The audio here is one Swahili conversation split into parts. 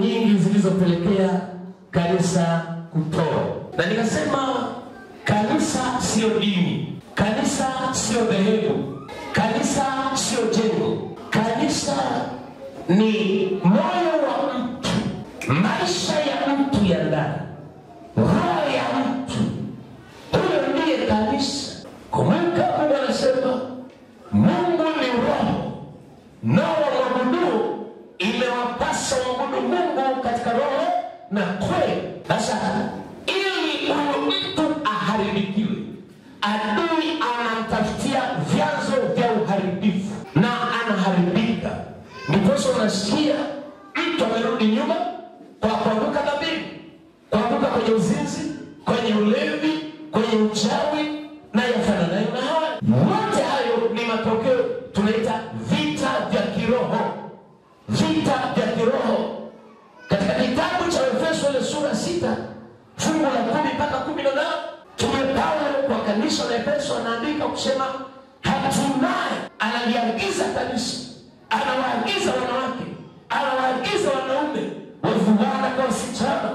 nyingi zilizopelekea kanisa kutoa. Na nikasema kanisa sio dini, kanisa sio dhehebu, kanisa sio jengo. Kanisa ni moyo wa mtu, maisha ya mtu ya ndani, roho ya mtu. Huyo ndiye kanisa. Kumbuka Mungu anasema Mungu ni roho, nao waabuduo imewapasa waabudu Mungu katika roho na kweli. Sasa ili huyo mtu aharibikiwe, adui anamtafutia vyanzo vya uharibifu na anaharibika. Ndiposa unasikia mtu amerudi nyuma kwa kuanguka dhambini, kuanguka kwenye uzinzi, kwenye ulevi, kwenye uchawi na yafananayo na hayo. Yote hayo ni matokeo, tunaita vita vya kiroho. Vita vya kiroho. Katika kitabu cha Efeso ile sura 6 fungu la 10 mpaka 18, Mtume Paulo kwa kanisa la Efeso anaandika kusema hatimaye analiagiza kanisa, anawaagiza wanawake, anawaagiza wanaume, wavulana kwa wasichana,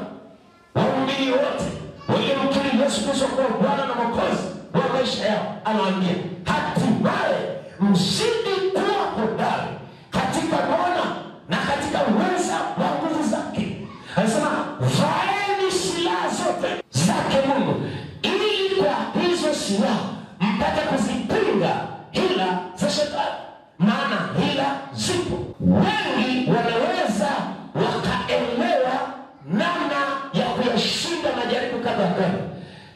waumini wote waliomkiri Yesu Kristo kuwa Bwana na Mwokozi wa maisha yao, anawaambia hatimaye mzidi kuwa hodari katika Bwana na katika uweza wa nguvu zake. Anasema vaeni silaha zote zake Mungu, ili kwa hizo silaha mpate kuzipinga hila za shetani. Maana hila zipo. Wengi wanaweza wakaelewa namna ya kuyashinda majaribu kadha kadha,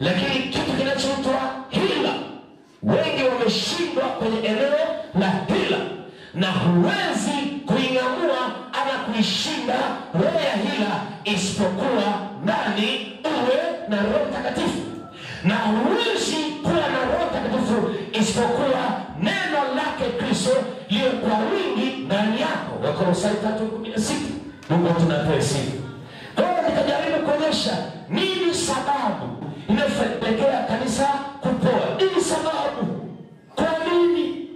lakini kitu kinachoitwa hila, wengi wameshindwa kwenye eneo la hila, na huwezi kuing'amua ama kuishinda roho ya hila isipokuwa ndani uwe na Roho Mtakatifu. Na huwezi kuwa na Roho Mtakatifu isipokuwa neno lake Kristo liwe kwa wingi ndani yako. Wakolosai 3:16. Mungu tunapewa sifa. Kwa hiyo nikajaribu kuonyesha nini sababu inayopelekea kanisa kupoa. Nini sababu? Kwa nini?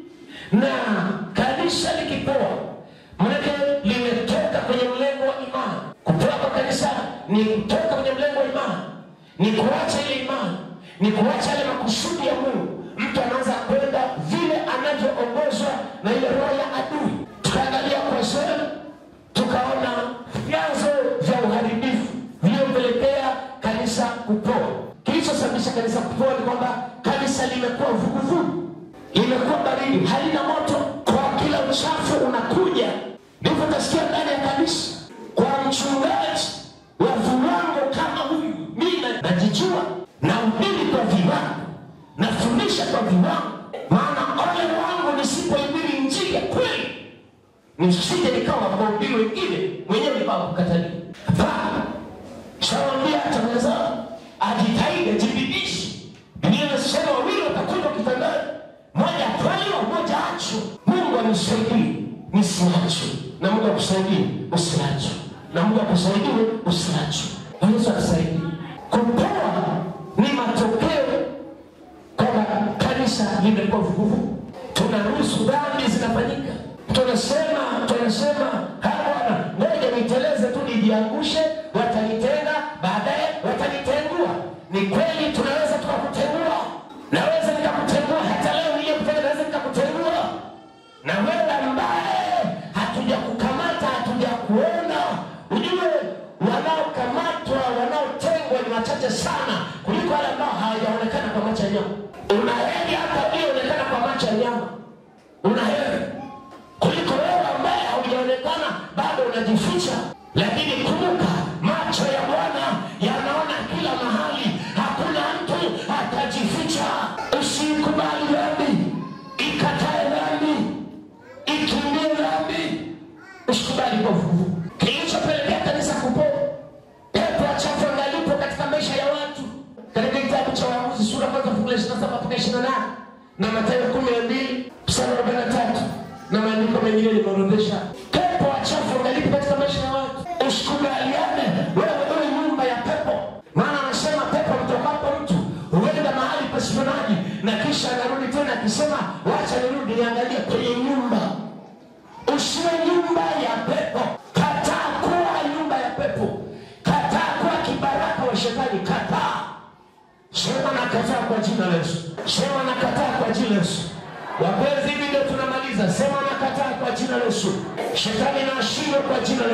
Na kanisa likipoa, manake limetoka kwenye mlengo wa imani. Kupoa kwa kanisa ni kutoka kwenye mlengo wa imani, ni kuacha ile imani, ni kuacha ile makusudi ya Mungu. Mtu anaanza kwenda vile anavyoongozwa na ile roho ya adui. Tukaangalia kwa sura, tukaona vyanzo vya uharibifu vilivyopelekea kanisa kupoa. Kilichosababisha kanisa kupoa ni kwamba kanisa limekuwa vuguvugu, limekuwa baridi, halina moto. Kwa kila uchafu unakuja, ndivyo utasikia ndani ya kanisa. Kwa mchungaji wa viwango kama huyu, mimi najijua, nahubiri kwa viwango, nafundisha kwa viwango. Maana ole wangu nisipohubiri injili ya kweli, nisije nikawa mhubiri wengine mwenyewe baba kukatalia. Shawaambia ataweza ajitahidi, ajibidishi. Biblia inasema wawili watakwenda kitandani, mmoja atwaliwa, mmoja acho. Mungu anisaidie nisiachwe, na Mungu akusaidie usiachwe, na Mungu akusaidie usiachwe. Yesu akusaidie. Kupoa ni matokeo kwamba kanisa limekuwa vuguvugu. Tunaruhusu dhambi zinafanyika. Tunasema Bwana, ngoja niteleze tu nijiangushe, watanitenga, baadaye watanitengua. Ni kweli tunaweza tukakutengua. Naweza nikakutengua hata leo nije kutenda, naweza nikakutengua. Na wewe ambaye hatujakukamata, hatujakuona, ujue wanaokamatwa, wanaotengwa ni wachache sana kuliko wale ambao hawajaonekana kwa macho ya nyama. Unaheri hata ulioonekana kwa macho ya nyama, unaheri kuliko wewe ambaye haujaonekana bado unajificha. Lakini kumbuka, macho ya Bwana yanaona kila mahali, hakuna mtu atajificha. Usikubali dhambi, ikatae dhambi, ikimbie dhambi, usikubali povu. Kilichopelekea kanisa kupoa, pepo wachafu angalipo katika maisha ya watu. Katika kitabu cha Waamuzi sura 1 fungu la 27 mpaka 28 na Mathayo 12 mstari wa 43 na maandiko mengine yanaorodhesha pepo wachafu angalipo katika maisha ya watu. Usikubaliane wewe nyumba ya pepo. Maana anasema pepo mtokapo mtu huenda mahali pasipo maji, na kisha anarudi tena akisema wacha nirudi niangalie kwenye nyumba. Usiwe nyumba ya pepo. Kataa kuwa nyumba ya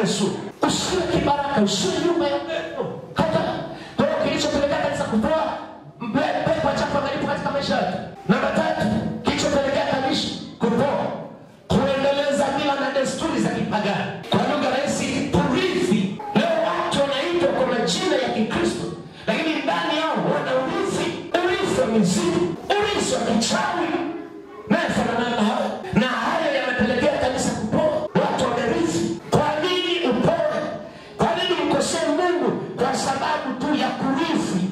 Yesu. Usiwe kibaraka, usiwe nyumba ya upendo. Hata kwa kilichopelekea kanisa kutoa pepo chafu angalipo katika maisha yake. Namba 3, kilichopelekea kanisa kutoa kuendeleza mila na desturi za kipagani. Kwa lugha rahisi, kurithi. Leo watu wanaitwa kwa majina ya Kikristo, lakini ndani yao wana urithi wa mizimu, urithi wa kichawi. Na haya yamepelekea kanisa kupoa. Watu wamerithi. Kwa nini upoe? Kwa nini mkosee Mungu? Kwa sababu tu ya kurithi,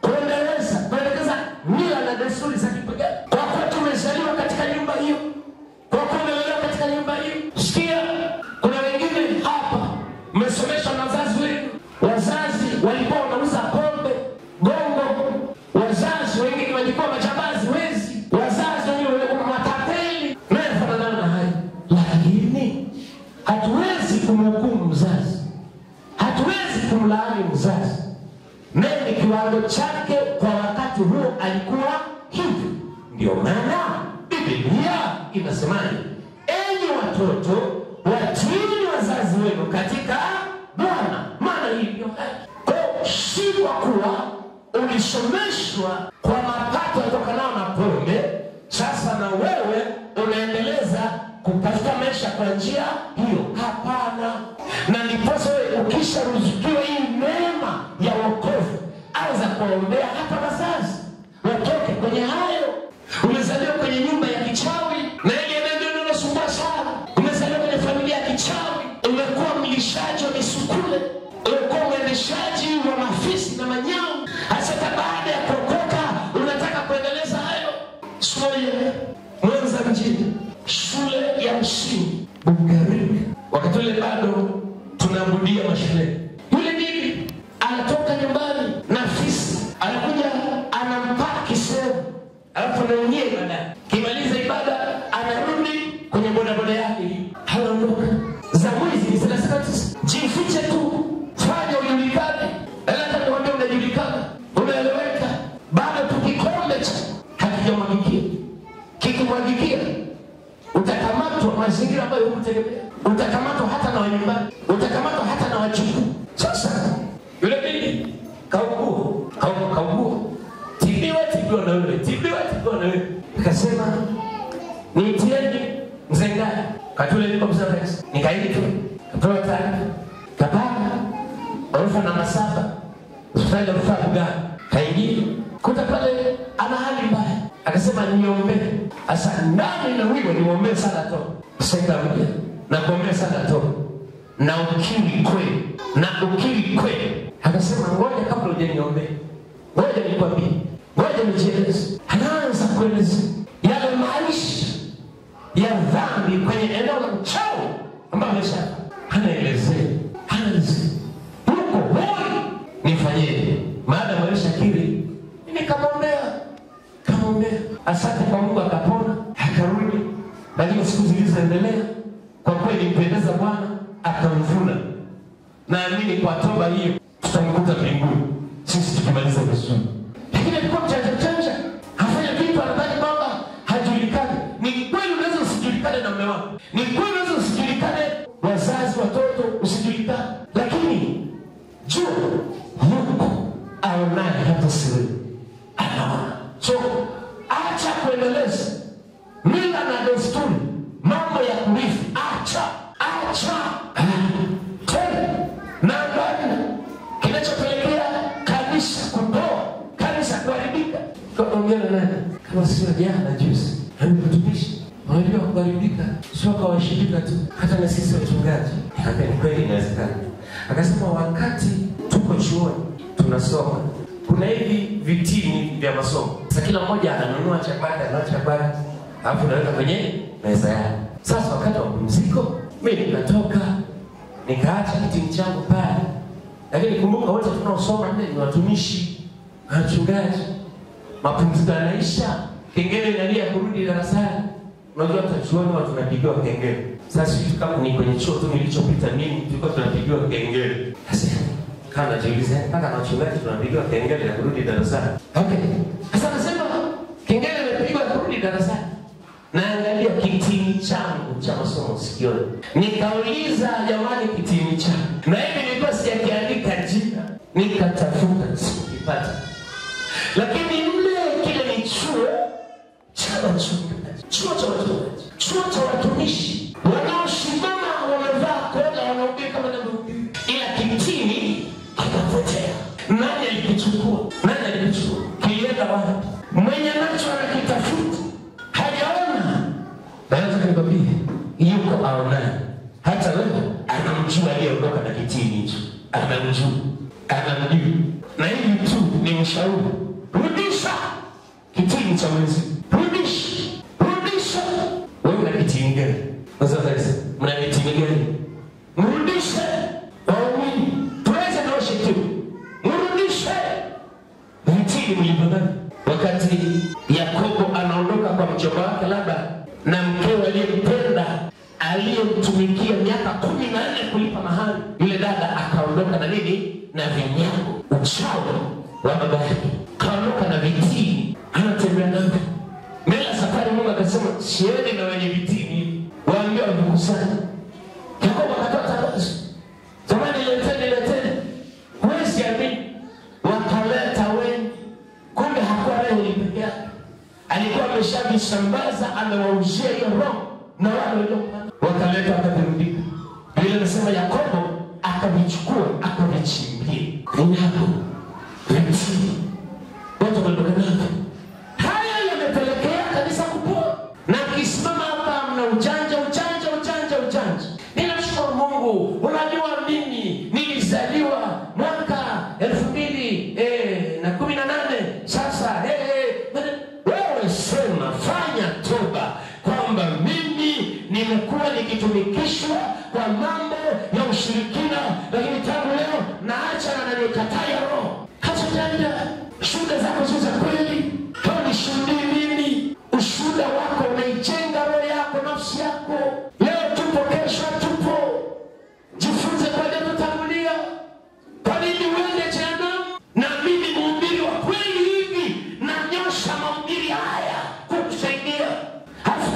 kuendeleza mila na desturi za kipagani. Kwa kuwa tumezaliwa katika nyumba hiyo, kwa kuwa umelelewa katika nyumba hiyo. Sikia, kuna wengine hapa mmesomeshwa na wazazi wenu. Wazazi walikuwa wanauza pombe, gongo. Wazazi wengine walikuwa majambazi, wezi. Wazazi wengine walikuwa matapeli. Na haya. Lakini hatuwezi kumhukumu mzazi, hatuwezi kumlaani mzazi. Nani kiwango chake kwa wakati huo alikuwa hivi. Ndio maana Biblia inasemaje? Enyi watoto, watiini wazazi wenu katika Bwana, maana hii ndio haki. Kwa si kwa kuwa ulisomeshwa kwa mapato yatokanao na pombe, sasa na wewe unaendeleza kutafuta maisha kwa njia hiyo. Hapana. Na ndiposa wewe ukisharuzukiwa hii neema ya wokovu, anza kuombea hata wazazi watoke kwenye hayo. Umezaliwa kwenye nyumba ya kichawi, na ile ndio inasumbua sana. Umezaliwa kwenye familia ya kichawi, umekuwa mlishaji wa misukule, umekuwa mwendeshaji wa mafisi na manyao. Hasa baada ya kuokoka unataka kuendeleza hayo. Shule Mwanza mjini, shule ya msingi Bugarika. Wakati ule bado tunaabudia mashule. Yule bibi anatoka nyumbani na fisi, anakuja anampaki sehemu, alafu anaingia ibada. Kimaliza ibada anarudi kwenye bodaboda yake, anaondoka. Za mwizi ni 39. Jifiche tu, fanya ujulikane. Hata niwaambia unajulikana, unaeleweka. Bado tu kikombe cha hakijamwagikia. Kikimwagikia utakamatwa mazingira ambayo hukutegemea. Utakamatwa hata na wanyumbani, utakamatwa hata na wajukuu. Sasa yule bibi kaugua. Tibiwa na yule. Akasema niitieni mzengani. Katule niko mzabesi. Nikaitwa, kapewa taarifa. Kapanda orofa namba 7, hospitali ya rufaa Buganda. Kaingia, kuta pale ana hali mbaya. Akasema niombe. Asa ndani na wimbo niombe sana to. Sasa mmoja na kuombe sana to. Na ukiri kweli. Akasema ngoja kabla hujaniombe, ngoja nikwambie, ngoja nijieleze. Anaanza kueleza yale maisha ya dhambi kwenye eneo la uchawi ambayo ameshaka. Anaelezea huko hoi nifanyeje? Maana ameshakiri. Nikamwombea. Asante kwa Mungu, akapona, akarudi. Lakini siku zilizoendelea, kwa kweli mpendeza Bwana, akamvuna. Naamini kwa toba hiyo tutamkuta mbinguni sisi tukimaliza vizuri. Lakini alikuwa mchanja, hafanya vitu anadhani kwamba hajulikani. Ni kweli unaweza usijulikane na mume wako, ni kweli unaweza usijulikane wazazi, watoto usijulikane, lakini jua Mungu aonaye hata siri anaona. So acha kuendeleza mila na desturi, mambo ya kurithi. Acha. Namba 4, kinachopelekea kanisa kupoa, kanisa kuharibika. Kaongea naye kama sio jana juzi, mtumishi, unajua kuharibika sio kwa washirika tu, hata na sisi wachungaji. Nikamwambia ni kweli inawezekana. Akasema wakati tuko chuoni tunasoma, kuna hivi vitini vya masomo. Sasa kila mmoja ananunua chapati, alafu naweka kwenye meza yake. Sasa wakati wa mapumziko, mimi nikatoka, nikaacha kiti changu pale. Lakini kumbuka wote tunaosoma ni watumishi, wachungaji. Mapumziko yanaisha, kengele inalia kurudi darasani. Unajua hata chuoni watu tunapigiwa kengele. Sasa sisi kama ni kwenye chuo tu nilichopita mimi, tulikuwa tunapigiwa kengele. Sasa kana jiulize, mpaka na wachungaji tunapigiwa kengele ya kurudi darasani. Okay. Sasa nasema kengele imepigwa kurudi darasani. Na angalia kitini changu cha masomo sikioni. Nikauliza jamani kitini changu. Na hivi nilikuwa sijakiandika jina. Nikatafuta sikupata. Lakini mle kile ni chuo cha wachungaji. Chuo cha watumishi. Wanaosimama wamevaa kola wanaongea kama navyohubiri. Ila kitini kikapotea. Nani alikichukua? Kilienda wapi? Mwenye nacho anakitafuta. Hajaona. Naweza kunikwambia yuko aonaye. Hata wewe anamjua aliyeondoka na kitini hicho. Anamjua. Na hivi tu ni mshauri. Rudisha kitini cha mwezi. Rudisha. Wewe una kitini gani? Mna kitini gani? Mrudishe. Tuweze naoshe tu. Mrudishe. Vitini mlivyo. Wakati Yakobo anaondoka kwa mjomba wake labda na mkewe aliyempenda aliyemtumikia miaka 14 kulipa mahari, yule dada akaondoka na nini? Na vinyago, uchawi wa baba yake. Kaondoka na vitini, anatembea navyo. Mbele safari Mungu akasema siende na wenye vitini, waambie wakusanye. Yakobo akatoa tangazo. Jamani leteni. Huwezi amini. Wakaleta wengi. Kumbe hakuwa yeye peke yake. Alikuwa ameshavisambaza, amewauzia hiyo roho na wale waliopanda. Wakaleta akavirudika. Biblia inasema Yakobo akavichukua akavichimbia. Vinyago. Vitini. Watu wanaondoka navyo. Haya yamepelekea kanisa kupoa. Na kisimama hapa mna ujanja. Ninashukuru Mungu. Unajua mimi nilizaliwa mwaka 2018. Sasa wewe sema, fanya toba kwamba mimi nimekuwa nikitumikishwa kwa mambo ya ushirikina, lakini tangu leo naacha na nikataa roho. Hata jana shuhuda zako sio za kweli. Kama ni shuhuda mimi, ushuhuda wako unaijenga roho yako, nafsi yako. Leo tupo, kesho tupo. Jifunze kwa neno tangulia. Kwa nini uende jehanamu? Na mimi mhubiri wa kweli hivi nanyosha mahubiri haya kukusaidia.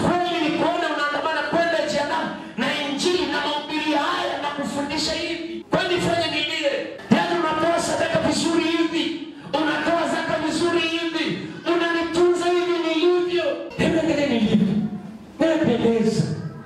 Kweli ni kuona unaandamana kwenda jehanamu na injili na mahubiri haya na kufundisha hivi. Kwani fanya nilie? Yaani unatoa sadaka vizuri hivi, unatoa zaka vizuri hivi, unanitunza hivi nilivyo. Hebu angalia nilivyo. Nimependeza.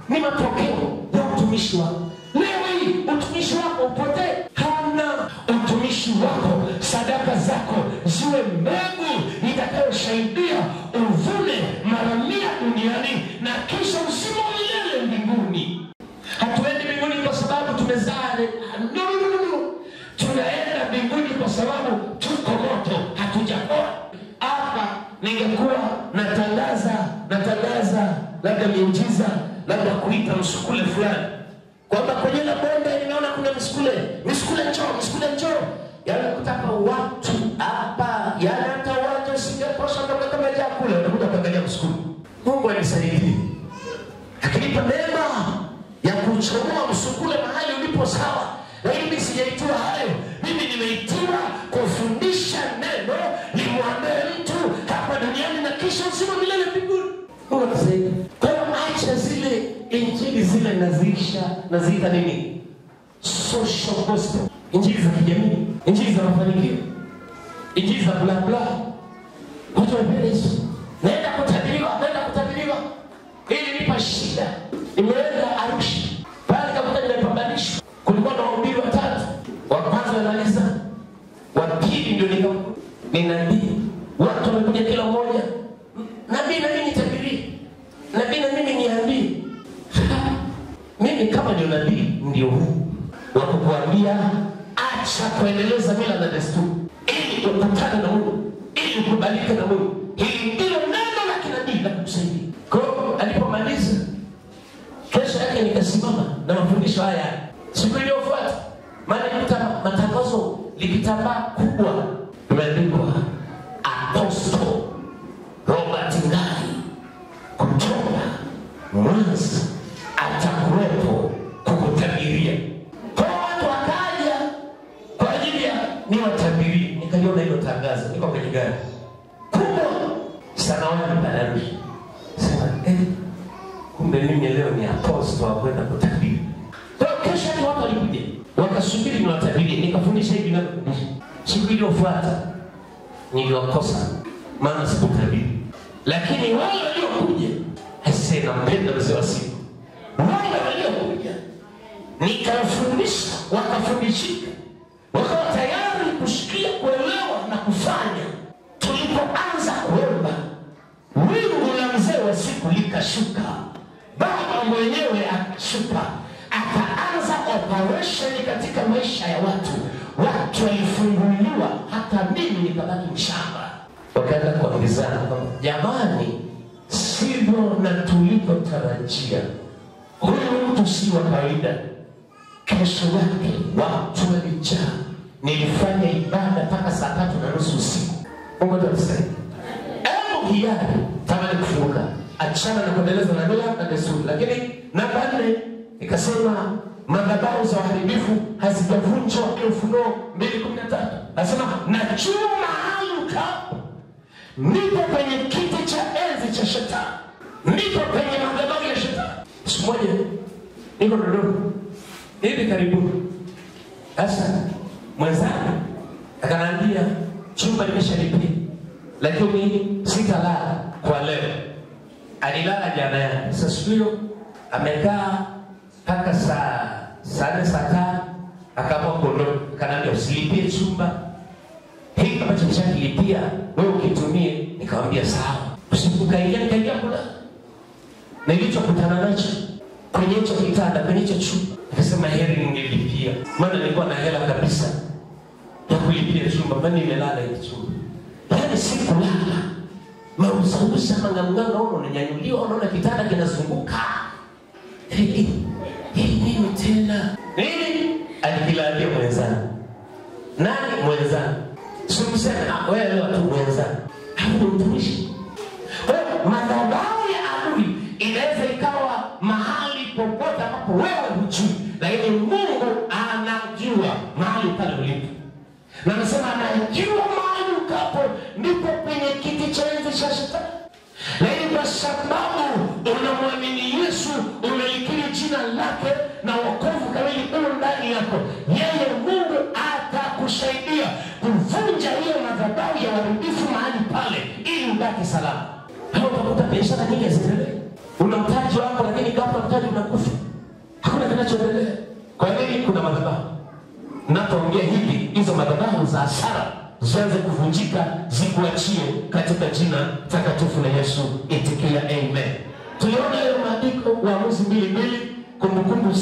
Ni matokeo ya utumishi wako. Leo hii utumishi wako upotee. Hamna. Utumishi wako, sadaka zako ziwe mbegu itakayosaidia uvune mara 100 duniani na kisha uzima wa milele mbinguni. Hatuendi mbinguni kwa sababu tumezaa. No. Tunaenda mbinguni kwa sababu tuko moto, hatujapoa. Hapa ningekuwa natangaza labda miujiza, labda kuita msukule fulani. Kwamba kwenye la bonde ninaona kuna msukule njoo. Yaani kutaka watu hapa, yaani hata watu singeposha kama kule, unakuja kuangalia msukule. Mungu anisaidie. Akinipa neema ya kuchomoa msukule mahali ulipo sawa. Lakini mimi sijaitiwa hayo. Mimi nimeitiwa kufundisha neno limwambie mtu hapa duniani na kisha uzima milele mbinguni. Mungu anisaidie. Kwa hiyo acha zile injili zile naziita nini? Social gospel. Injili za kijamii, injili za mafanikio, injili za bla bla. Watu wanapenda hizo. Naenda kutabiriwa. Ili nipa shida. Nimeenda Arusha. Pale kakuta nimepambanishwa. Kulikuwa na wahubiri 3. Wa kwanza analiza. Wa pili ndio ni nabii. Watu wamekuja kila mmoja. Nabii na mimi nitabirie. Nabii na mimi niambie. Mimi kama ni nabii ndio huu. Wakukuambia acha kuendeleza mila na desturi ili ukutane na Mungu, ili ukubalike na Mungu. Hili ndilo neno la kinabii la kukusaidia. Kwa hiyo alipomaliza, kesho yake nikasimama na mafundisho haya. Siku iliyofuata, matangazo likitambaa kubwa, imeandikwa Apostle Robert Ngai kutoka Mwanza atakuwepo kukutabiria. Niwatabirie. Nikaliona hilo tangazo. Niko kwenye gari kubwa sana wani Arusha. Sema kumbe mimi apostol wa kwenda kutabiri. Kwa kesho ni watu walikuja wakasubiri niwatabiri, nikafundisha hivi na kufundisha. Siku iliyofuata niliwakosa maana sikutabiri. Lakini wale waliokuja hasa nampenda mzee wa siku. Wale waliokuja nikawafundisha, wakafundishika, wakawa tayari kusikia, kuelewa na kufanya. Tulipoanza kuomba, wingu la mzee wa siku likashuka, Baba mwenyewe akashuka, akaanza operation katika maisha ya watu. Watu walifunguliwa, hata mimi nikabaki mshamba. Wakaanza kuambizana, jamani, sivyo na tulipotarajia. Huyu mtu si wa kawaida. Kesho yake watu walijaa. Nilifanya ibada mpaka saa 3:30 usiku. Mungu atusaidie. Hebu hiari tamani kufunguka, achana na kuendeleza na mila na desturi. Lakini namba 4 ikasema madhabahu za uharibifu hazijavunjwa. Ufunuo 2:13 nasema na chuma haluka, nipo kwenye kiti cha enzi cha shetani, nipo kwenye madhabahu ya shetani. Siku moja niko Dodoma hivi karibuni, sasa mwenzangu akaniambia chumba nimeshalipia, lakini sitalala kwa leo. Alilala jana yake. Sasa hiyo amekaa mpaka saa 4 saa 5 akaamua kuondoka. Akaniambia usilipie chumba hiki ambacho nimeshalipia, wewe ukitumie. Nikamwambia sawa. Usiku kaingia kula. Na nilichokutana nacho kwenye hicho kitanda, kwenye hicho chumba, nikasema heri ningelipia, maana nilikuwa na hela kabisa ya kulipia chumba, maana nimelala hicho chumba. Yaani sikulala. Mauza manganga unanyanyuliwa, unaona kitanda kinazunguka. Nini tena? Nini? Alikilaambia mwenzangu. Nani mwenzangu? Simsema wewe leo tu mwenzangu. Hapo mtumishi. Madhabahu ya adui inaweza ikawa mahali popote ambapo wewe hujui, lakini Mungu anajua mahali pale ulipo. Na anasema anajua mahali ukapo ndipo kwenye kiti cha enzi cha shetani. Lakini kwa sababu unamwamini Yesu, umelikiri jina lake na wokovu kamili uko ndani yako, yeye Mungu atakusaidia kuvunja hiyo madhabahu ya uharibifu mahali pale ili ubaki salama. Hapo utakuta biashara nyingi zinaendelea. Una mtaji wako, lakini ghafla mtaji unakufa. Hakuna kinachoendelea. Kwa nini? Kuna madhabahu. Napoongea hivi, hizo madhabahu za hasara zianze kuvunjika, zikuachie katika jina takatifu la Yesu. Itikia amen. Tuliona hiyo maandiko Waamuzi 2:2, Kumbukumbu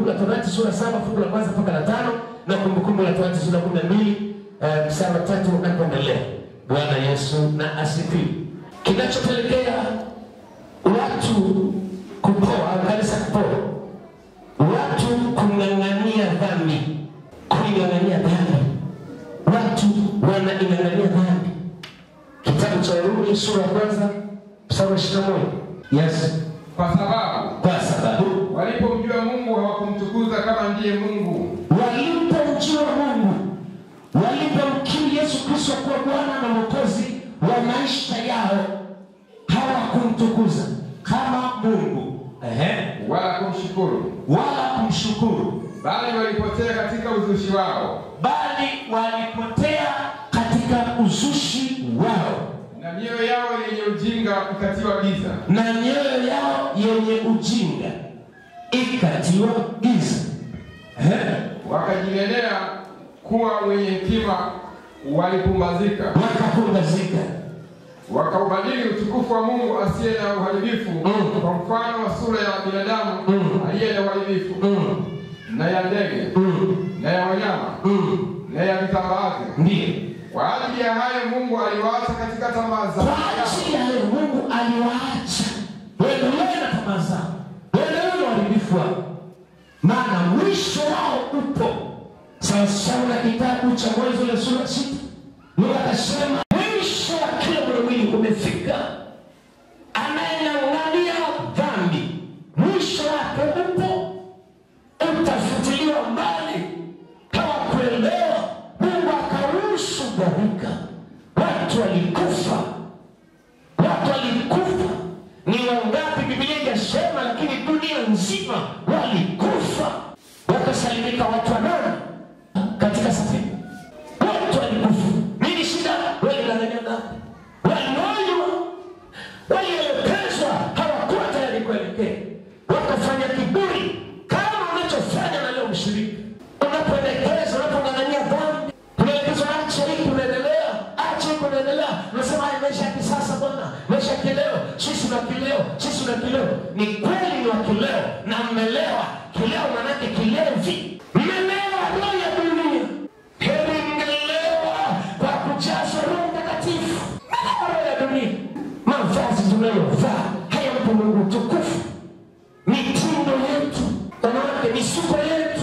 la Torati sura 7 fungu la 1 mpaka la 5, na Kumbukumbu la Torati sura 12 mstari wa 3 na kuendelea. Bwana Yesu na asifiwe. Kinachopelekea watu kupoa, kanisa kupoa, watu kung'ang'ania dhambi, kuing'ang'ania dhambi. Watu wanaing'ang'ania dhambi. Kitabu cha Warumi sura ya 1 mstari wa 21. Yes. Kwa sababu walipomjua Mungu hawakumtukuza kama ndiye Mungu. Walipomjua Mungu, walipomkiri Yesu Kristo kuwa Bwana na Mwokozi wa maisha yao, hawakumtukuza kama Mungu. Wala kumshukuru. Bali walipotea katika uzushi wao. Na mioyo yao yenye ujinga ikatiwa giza. Wakajinenea kuwa wenye hekima, wakapumbazika. Wakaubadili utukufu wa Mungu asiye na uharibifu kwa mfano wa sura ya binadamu aliye na uharibifu, na ya ndege, na ya wanyama, na ya vitambaavyo. Ndiyo. Kwa ajili ya hayo Mungu aliwaacha katika tamaa zao. Wewe na tamaa zao. Wewe uharibifu wao. Maana mwisho wao upo. Sasa na kitabu cha Mwanzo ile sura 6. Mungu akasema mwisho wa kila mwili umefika. Anayeng'ang'ania dhambi, mwisho wake upo. Utafutiliwa mbali. Kama kuelewa, Mungu akaruhusu gharika. Watu walikufa. Ni wangapi Biblia inasema, lakini dunia katika safina. Wote walikufa. Nini shida? Waling'ang'ania dhambi. Walionywa, walielekezwa, hawakuwa tayari kuelekea. Wakafanya kiburi kama unachofanya na leo mshiriki. Unapoelekezwa, unapong'ang'ania dhambi, unaelekezwa acha hiki unaendelea, acha hiki unaendelea. Unasema haya maisha ya kisasa bwana, maisha ya kileo, sisi na kileo, sisi na kileo. Ni kweli ni wa kileo na mmelewa. Kileo manake kilevi. Mmelewa roho ya dunia. Heri mngelewa kwa kujazwa Roho Mtakatifu. Mmelewa roho ya dunia. Mavazi tunayovaa hayampi Mungu utukufu. Mitindo yetu, wanawake misuko yetu,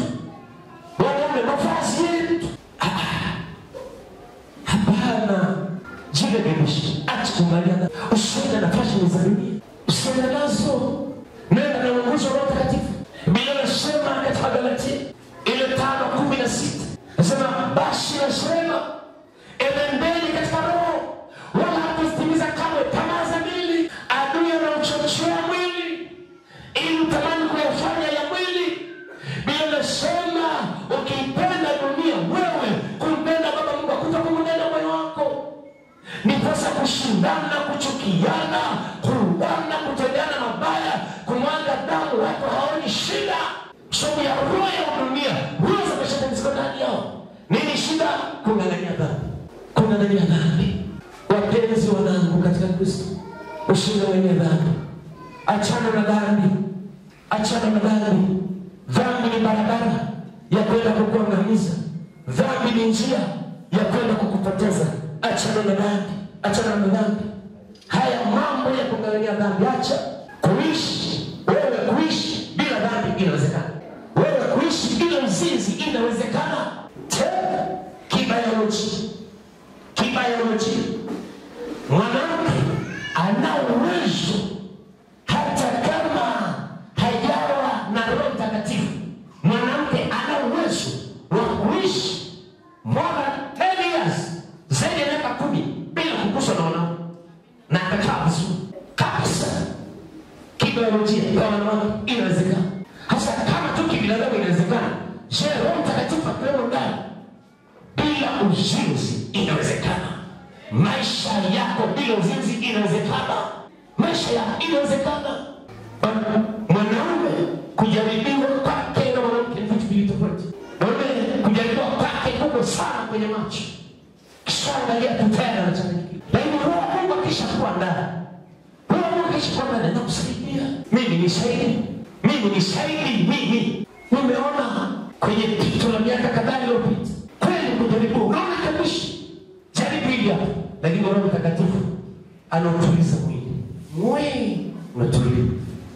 wanaume mavazi yetu. Hapana. Jirekebishe. Acha kuangalia. Usiende na fashion za dunia. Usiende nazo. Nenda na uongozi wa Roho Mtakatifu. Biblia inasema katika Galatia ile 5:16. Nasema basi nasema enendeni katika Roho, wala hamtazitimiza kamwe tamaa za mwili. Adui anauchochea mwili ili utamani kuyafanya ya mwili. Biblia inasema ukipenda dunia, wewe kumpenda Baba Mungu hakutakumunena moyo wako. Ni kosa kushindana, kuchukiana, kuuana, kutendeana mabaya, kumwaga damu. Watu haoni shida sababu ya roho ya dunia. Roho za mashetani ziko ndani yao. Nini shida? Kung'ang'ania dhambi. Kung'ang'ania dhambi. Wapenzi wanangu katika Kristo, using'ang'anie dhambi. Achana na dhambi. Achana na dhambi. Dhambi ni barabara ya kwenda kukuangamiza. Dhambi ni njia ya kwenda kukupoteza. Achana na dhambi. Achana na dhambi. Haya mambo ya kung'ang'ania dhambi acha. Kuishi, wewe kuishi bila dhambi inawezekana. Wewe kuishi bila uzinzi inawezekana. Tena kibiology. Mwanamke ana uwezo hata kama hajawa na Roho Mtakatifu. Mwanamke ana uwezo wa kuishi more than 10 years, zaidi ya miaka 10 bila kuguswa na wanaume. Na akakaa vizuri kabisa. Kibiolojia kwa wanawake inawezekana. Hasa kama tu kibinadamu inawezekana, je, Roho Mtakatifu akiwemo ndani bila uzinzi inawezekana? Maisha yako bila uzinzi inawezekana? Maisha yako inawezekana? Mwanaume kujaribiwa kwake na mwanamke ni vitu viwili tofauti. Mwanaume kujaribiwa kwake kuko sana kwenye macho, kisha angalia tutenda na changamoto. Lakini Roho Mungu akishakuwa ndani, Roho Mungu akishakuwa ndani anakusaidia. Mimi ni shahidi. Mimi nimeona kwenye picha la miaka kadhaa iliyopita. Kweli kujaribu unaona kabisa. Jaribu hili hapa. Lakini Roho Mtakatifu anautuliza mwili. Unatulia.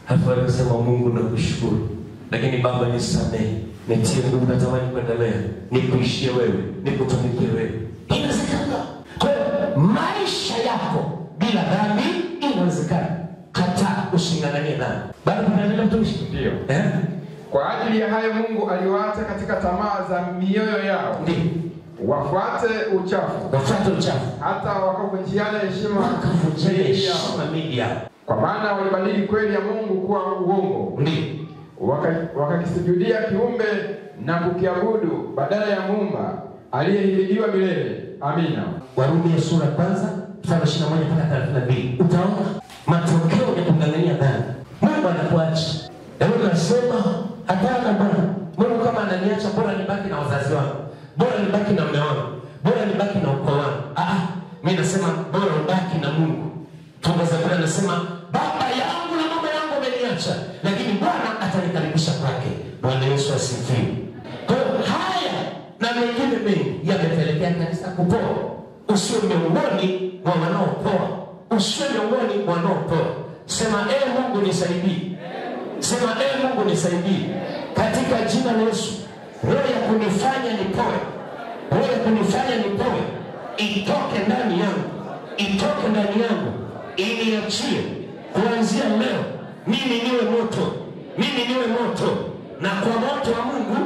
Hapo anasema Mungu nakushukuru. Lakini Baba nisamehe. Nitie nguvu natamani kuendelea. Nikuishie wewe, nikutumikie wewe. Inawezekana. Kwa maisha yako bila dhambi inawezekana. Kataa using'ang'anie dhambi. Bado tunaendelea mtumishi? Ndio. Kwa ajili ya hayo Mungu aliwaacha katika tamaa za mioyo yao. Ndio. Wafuate uchafu. Hata wakavunjiana heshima media. Kwa maana walibadili kweli ya Mungu kuwa uongo. Ndio. Wakakisujudia kiumbe na kukiabudu badala ya Muumba aliyehimidiwa milele. Amina. Warumi sura kwanza mstari 21 mpaka 32. Utaona matokeo ya kung'ang'ania dhambi. Mungu anakuacha. Ndio nasema hapana Bwana. Mungu kama ananiacha bora nibaki na wazazi wangu. Bora nibaki na mume wangu. Bora nibaki na ukoo wangu. Mimi nasema bora ubaki na Mungu. Tunaweza Bwana anasema baba yangu na mama yangu wameniacha, lakini Bwana atanikaribisha kwake. Bwana Yesu asifiwe. Kwa haya na mengine mengi yamepelekea kanisa kupoa. Usiwe miongoni mwa wanaopoa. Usiwe miongoni mwa wanaopoa. Sema Mungu nisaidie. Sema Mungu nisaidie. Katika jina la Yesu. Roho ya kunifanya nipoe. Roho ya kunifanya nipoe. Itoke ndani yangu. Itoke ndani yangu. Iniachie. Kuanzia leo. Mimi niwe moto. Mimi niwe moto. Na kwa moto wa Mungu.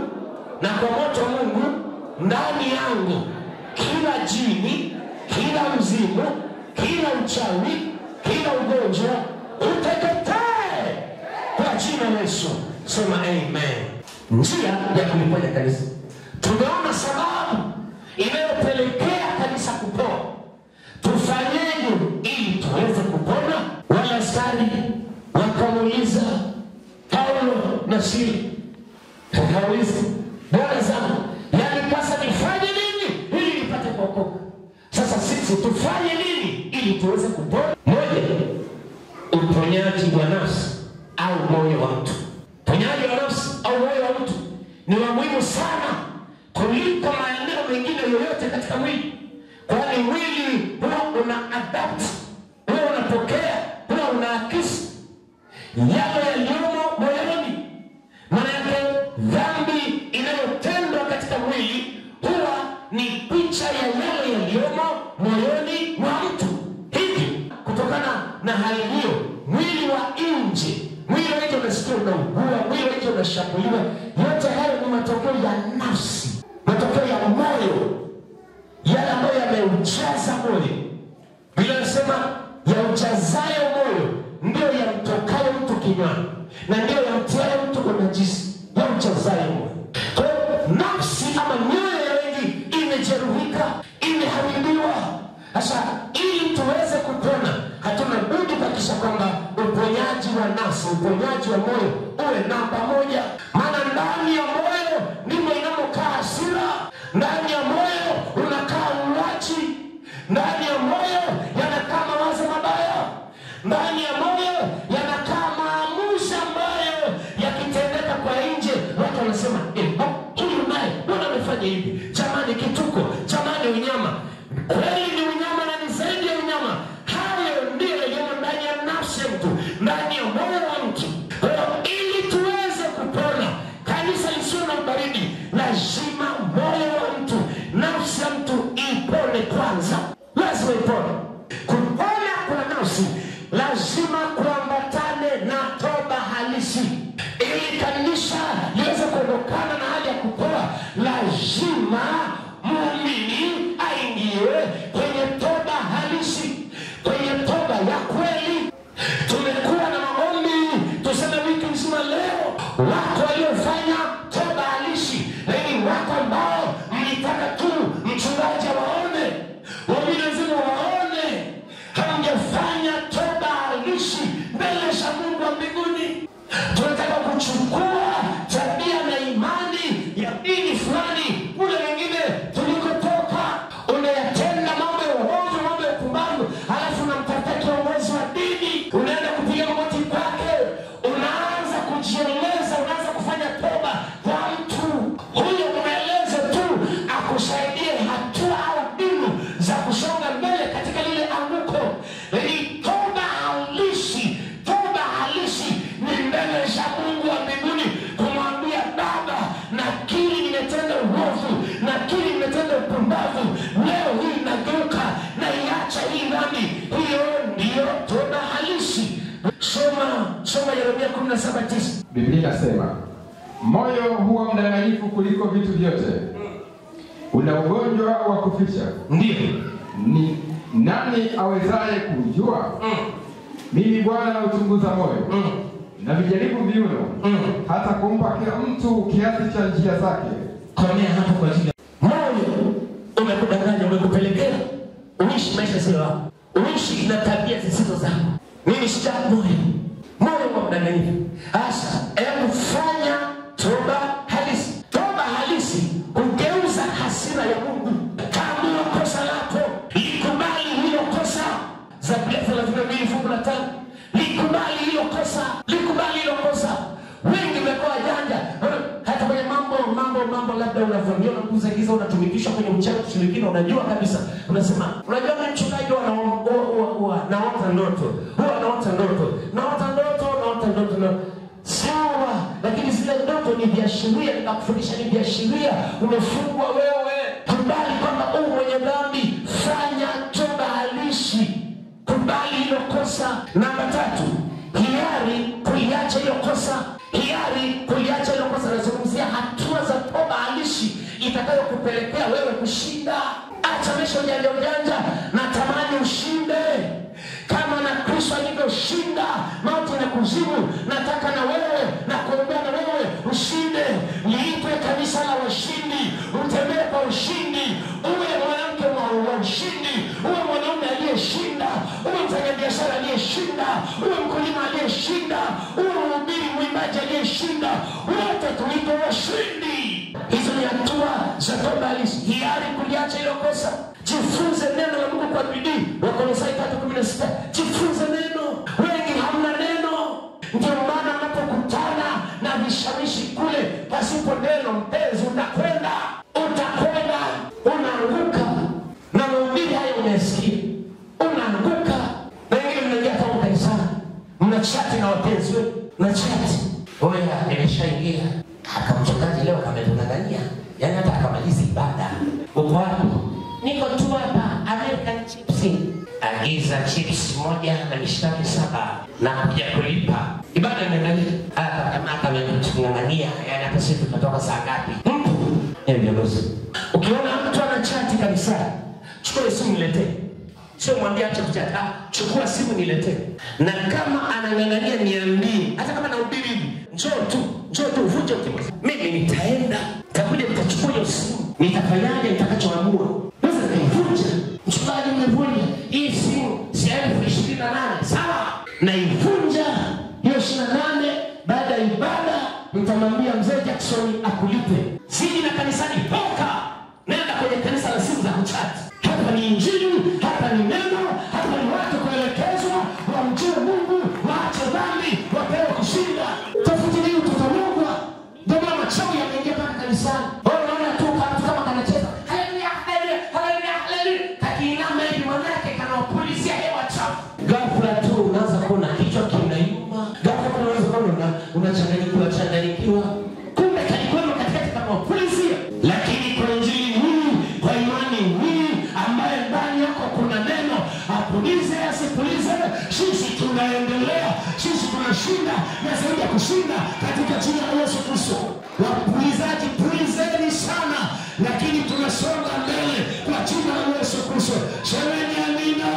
Na kwa moto wa Mungu. Ndani yangu. Kila jini. Kila mzimu. Kila uchawi. Kila ugonjwa. Uteketee. Kwa jina la Yesu. Sema amen. Njia ya kulifanya kanisa. Tumeona sababu inayopelekea kanisa kupoa. Tufanyeje ili tuweze kupona? Wale askari wakamuuliza Paulo na Sila, hawezi bwana zangu, yani sasa nifanye nini ili nipate kuokoka? Sasa sisi tufanye nini ili tuweze kupona? Moja, uponyaji wa nafsi au moyo wa mtu. Uponyaji wa nafsi au moyo wa mtu ni wa muhimu sana kuliko maeneo mengine yoyote katika mwili, kwani mwili huwa una adapt, huwa unapokea, huwa unaakisi yale yaliyomo moyoni. Maana yake dhambi inayotendwa katika mwili huwa ni picha ya yale yaliyomo moyoni mwa mtu. Hivi kutokana na hali hiyo, mwili wa nje, mwili wa nje unasikia unaugua, mwili wa nje unashambuliwa. Yote hayo ni matokeo ya nafsi, matokeo ya moyo, yale ambayo yameujaza moyo. Bila nasema ya ujazayo moyo ndio yamtokayo mtu kinywani, na ndio yamtiayo mtu kwa najisi, ya ujazayo moyo. Kwa nafsi ama mioyo ya wengi imejeruhika, imeharibiwa. Sasa ili tuweze kupona, hatuna budi kuhakikisha kwamba uponyaji wa nafsi, uponyaji wa moyo uwe namba moja. Maana ndani ya moyo ndimo inamokaa hasira, ndani ya moyo unakaa uwaji, ndani ya moyo yanakaa mawazo mabaya, ndani ya moyo yanakaa maamuzi ambayo yakitendeka kwa nje watu wanasema huyu naye mbona amefanya hivi, jamani kituko, jamani unyama. Kweli ni unyama na ni zaidi ya unyama. Hayo ndio yaliyo ndani ya nafsi ya mtu, ndani ya moyo wa mtu. Ili tuweze kupona, kanisa lisio na ubaridi, lazima moyo wa mtu, nafsi ya mtu ipone kwanza. Lazima ipone. Kupona kwa nafsi lazima kuambatane na toba halisi. Ili kanisa liweze kuondokana na hali ya kupoa, lazima muumini aingie kwenye toba halisi, kwenye toba ya kweli. Tumekuwa na maombi, tuseme wiki nzima leo, watu waliofanya toba halisi, lakini watu ambao mlitaka tu mchungaji waone, waumini wenzenu waone, hamjafanya toba halisi mbele za Mungu wa mbinguni. Tunataka kuchukua tabia na imani ya dini fulani kule wengine tulikotoka. Unayatenda mambo ya uovu, mambo ya kumbavu, halafu unamtafuta kiongozi wa dini, unaenda kupiga magoti kwake, unaanza kujieleza, unaanza kufanya toba kwa mtu huyo. Unaeleza tu akusaidie hatua au mbinu za kusonga mbele katika lile anguko. Toba halisi, toba halisi ni mbele za Mungu wa mbinguni, kumwambia Baba, nakiri nimetenda uovu, nakiri nimetenda upumbavu, leo hii nageuka na iacha hii dhambi. Hiyo ndiyo toba halisi. Soma Yeremia 17:9. Biblia inasema, moyo huwa mdanganyifu kuliko vitu vyote, una ugonjwa wa kuficha. Ndiyo. Ni nani awezaye kujua? Mimi Bwana nauchunguza moyo, na vijaribu viuno, hata kumpa kila mtu kiasi cha njia zake. Komea hapo kwa ajili. Moyo umekudanganya, umekupelekea uishi maisha sio yako, uishi na tabia zisizo zako. Mimi sitaki moyo wa mdanganyifu. Sasa hebu fanya toba halisi. Toba halisi hugeuza hasira ya Mungu. Kama kosa lako, likubali hilo kosa. Zaburi 32:5. Likubali hilo kosa, likubali hilo kosa. Wengi wamekuwa janja hata kwenye mambo labda unavyoona unakuza giza, unatumikishwa kwenye mchana kushirikina, unajua kabisa, unasema unajua mimi mchungaji naota ndoto, naota ndoto. Sawa, lakini zile ndoto ni viashiria, nikakufundisha ni viashiria. Umefungwa wewe. Kubali kwamba mwenye dhambi, fanya toba halisi, kubali hilo kosa. Namba 3, hiari kuliacha hilo kosa. Hiari kuliacha hilo kosa. Nazungumzia hatua za toba halisi itakayokupelekea wewe kushinda. Acha maisha ujanja, natamani ushinde kama na Kristo alivyoshinda mauti na kuzimu. Nataka na wewe na kuombea na wewe ushinde. Liitwe kanisa la washindi, utembee ushindi, uwe mwanamke wa ushindi, uwe mwanaume aliyeshinda, uwe mfanyabiashara aliyeshinda, uwe mkulima aliyeshinda, uwe mhubiri, mwimbaji aliyeshinda, wote tuitwe washindi. Hizo ni hatua za toba halisi. Hiari kuliacha hilo kosa. Jifunze neno la Mungu kwa bidii. Wakolosai 3:16. Jifunze neno. Wengi hamna neno. Ndio maana unapokutana na vishawishi kule pasipo neno, mpenzi, utakwenda unaanguka. Na mahubiri haya unasikia, unaanguka. Wengine mnaingia kama kanisani, mnachati na wapenzi wenu, mnachati. Oya, nimeshaingia. Akamchungaji leo kametungangania. Yaani hata akamaliza ibada. Uko wapi? Niko tu hapa American chips. Agiza chips moja na mishikaki 7 na kuja kulipa. Ibada inaendelea. Kama kametungangania, yaani hata sisi tunatoka saa ngapi? Ndio bosi. Ukiona mtu anachati kanisani, chukua simu niletee. Sio mwambie acha kuchati. Chukua simu niletee. Na kama anangangania niambie, hata kama nahubiri hivi, njoo tu uvunje ukimya. Mimi nitaenda, nitakuja nitachukua hiyo simu. Nitafanyaje nitakachoamua. Sasa naivunja. Mchungaji nimevunja hii simu, si 28. Sawa? Naivunja hiyo 28. Baada ya ibada nitamwambia mzee Jackson akulipe. Siji na kanisani poka. Nenda kwenye kanisa la simu za kuchati. Hapa ni injili, hapa ni neno, hapa ni watu kuelekezwa, wamjue Mungu, waache dhambi, wapewe kushinda. Tofauti ni utatamugwa. Ndio maana machawi yameingia pale kanisani. Unaona tu kama kanacheza. Haleluya, haleluya, haleluya, haleluya. Kakiinama hivi mwanake kanawapulizia hewa chafu. Ghafla tu unaanza kuona kichwa kinauma. Ghafla unaanza kuona unachanganyikiwa. Kumbe kalikuwa katikati kanawapulizia. Lakini kwa injili hii, kwa imani hii ambaye ndani yako kuna neno, apulize asipulize, sisi tunaendelea, sisi tunashinda na zaidi ya kushinda katika jina la Yesu Kristo. Wapulizaji, pulizeni sana, lakini tunasonga mbele kwa jina la Yesu Kristo. Semeni amina.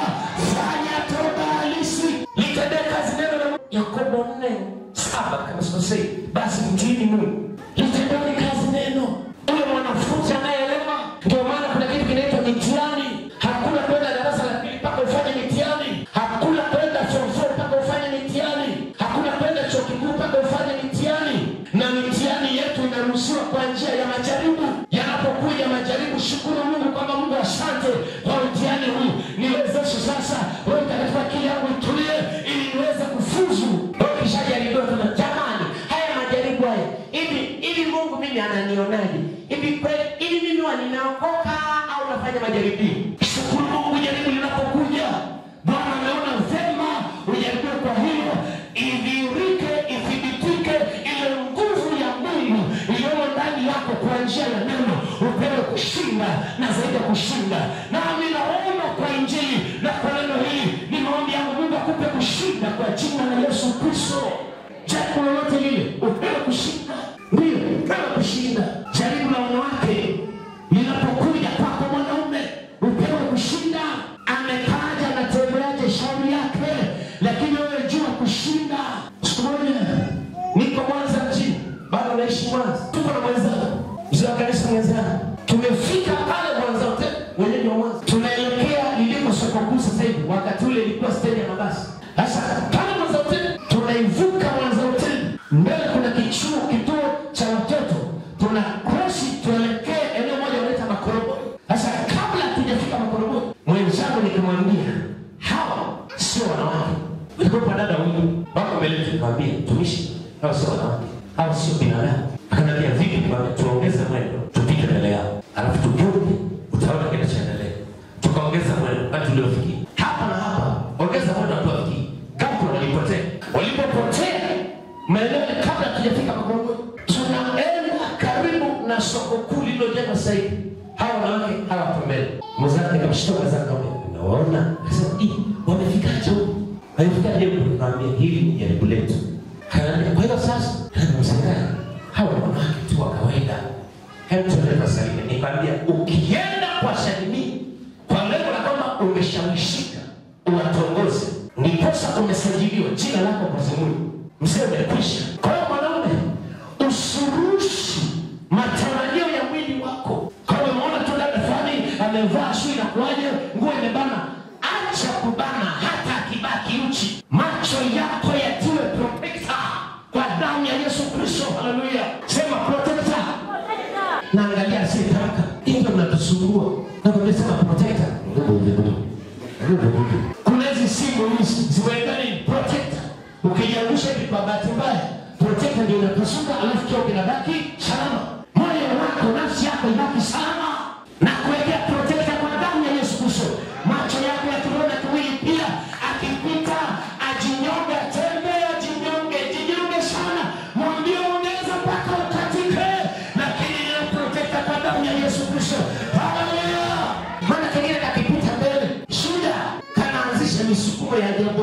Fanya toba halisi. Litendee kazi neno la Mungu. Yakobo 4:7 kama sikosei. Basi mtiini Mungu. Litendee kazi neno. Ule mwanafunzi anayeelewa. Ndio maana kuna kitu kinaitwa mitihani. Hakuna kwenda darasa la pili mpaka ufanye mitihani. Hakuna kwenda form 4 mpaka ufanye mitihani. Hakuna kwenda chuo kikuu mpaka ufanye mitihani. Na mitihani yetu inaruhusiwa kwa njia ya majaribu. Yanapokuja majaribu, shukuru Mungu kwamba Mungu asante kwa mtihani huu. Niwezeshe sasa wewe katika akili yangu itulie ili niweze kufuzu. Kisha jaribiwa tena. Jamani, haya majaribu haya. Hivi Mungu mimi ananionaje? Hivi kweli ili mimi ninaokoka au nafanya majaribio? Shukuru Mungu jaribu linapokuja. Bwana ameona vema ujaribiwe, kwa hiyo ithibitike ile nguvu ya Mungu iliyo ndani yako kwa njia ya neno, upewe kushinda na zaidi ya kushinda. Nami naomba kwa injili na kwa neno hili, ni maombi yangu Mungu akupe kushinda kwa jina la Yesu Kristo. Jaribu lolote lile, upewe kushinda. Ndio, upewe kushinda. Jaribu la wanawake linapokuja kwako mwanaume, upewe kushinda. Amekaja na tembeaje shauri yake, lakini wewe jua kushinda. Siku moja niko Mwanza mjini, bado naishi Mwanza. Tuko na mwenzangu, mzee wa kanisa mwenzangu. Tumefika pale Mwanza hotel, wenyeji wa Mwanza. Tunaelekea liliko soko kuu sasa hivi. Wakati ule ilikuwa stendi ya mabasi. Sasa pale Mwanza hotel, tunaivuka Mwanza hotel. Mbele kuna kituo cha watoto. Tuna cross tuelekee eneo moja wanaita Makoroboi. Sasa kabla tujafika Makoroboi, mwenzangu nikamwambia, hawa sio wanawake. Walikuwa dada wawili. Wako mbele tukamwambia, tumishi, hawa sio wanawake. Hawa sio binadamu. Akaniambia, vipi bwana, tuongeze mwendo, tupite mbele yao. Alafu tugeuke, utaona kinachoendelea. Tukaongeza mwendo hadi tuliofikia. Hapa na hapa, ongeza mwendo hadi tufikie. Ghafla walipotea. Maeneo kabla tujafika Makoroboi. Tunaenda karibu na soko kuu lililojengwa sasa hivi. Hawa wanawake hawa pembeni. Mzee nikamshtua mzangu, unaona? Akasema, wamefikaje huko? Walifikaje huko? Nikamwambia, hili ni jaribu letu. Kwa hiyo sasa, mshangae, hawa wanawake tu wa kawaida. Hebu tuende Salimia. Nikamwambia, ukienda kwa Salimia kwa lengo la kwamba umeshawishika uwatongoze, ndiposa umesajiliwa jina lako kwa Mungu, mzee umekwisha. Kwa hiyo mwanaume, usurushi matarajio ya mwili wako. Kwa hiyo unaona amevaa shui na kuaje, nguo imebana. Acha kubana hata akibaki uchi. Macho yako yatiwe protector kwa damu ya Yesu Kristo. Haleluya. Sema protector. Na angalia asitamka. Ndio mnatusumbua. Na kumesema protector. Kuna hizi simu hizi ziwekani protector. Ukiangusha kwa bahati mbaya, protector ndio inapasuka, alafu kio kinabaki salama. Moyo wako, nafsi yako ibaki salama. Na kuwekea protector kwa damu ya Yesu Kristo. Macho yako yakiona kimwili pia, akipita ajinyonge, tembea jinyonge sana. Mwambie ongeza mpaka ukatike, lakini ni protector kwa damu ya Yesu Kristo. Haleluya. Maana kingine akipita mbele, shida kanaanzisha misukumo ya ajabu.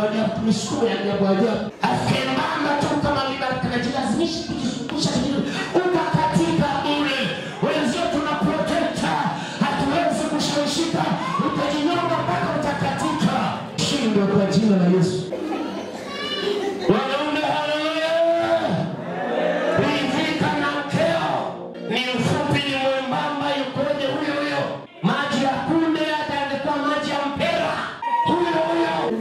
Akembamba tu kama kanajilazimisha kujizungusha kidogo, ukakatika ule. Wenzio tuna protector, hatuwezi kushawishika, utajinyonga mpaka utakatika. Shindwa kwa jina la Yesu. Wanaume, haleluya. Ridhika na mkeo. Ni mfupi ni mwembamba, yukoje huyo. Maji ya kunde ataandikwa maji ya mpera. Huyo.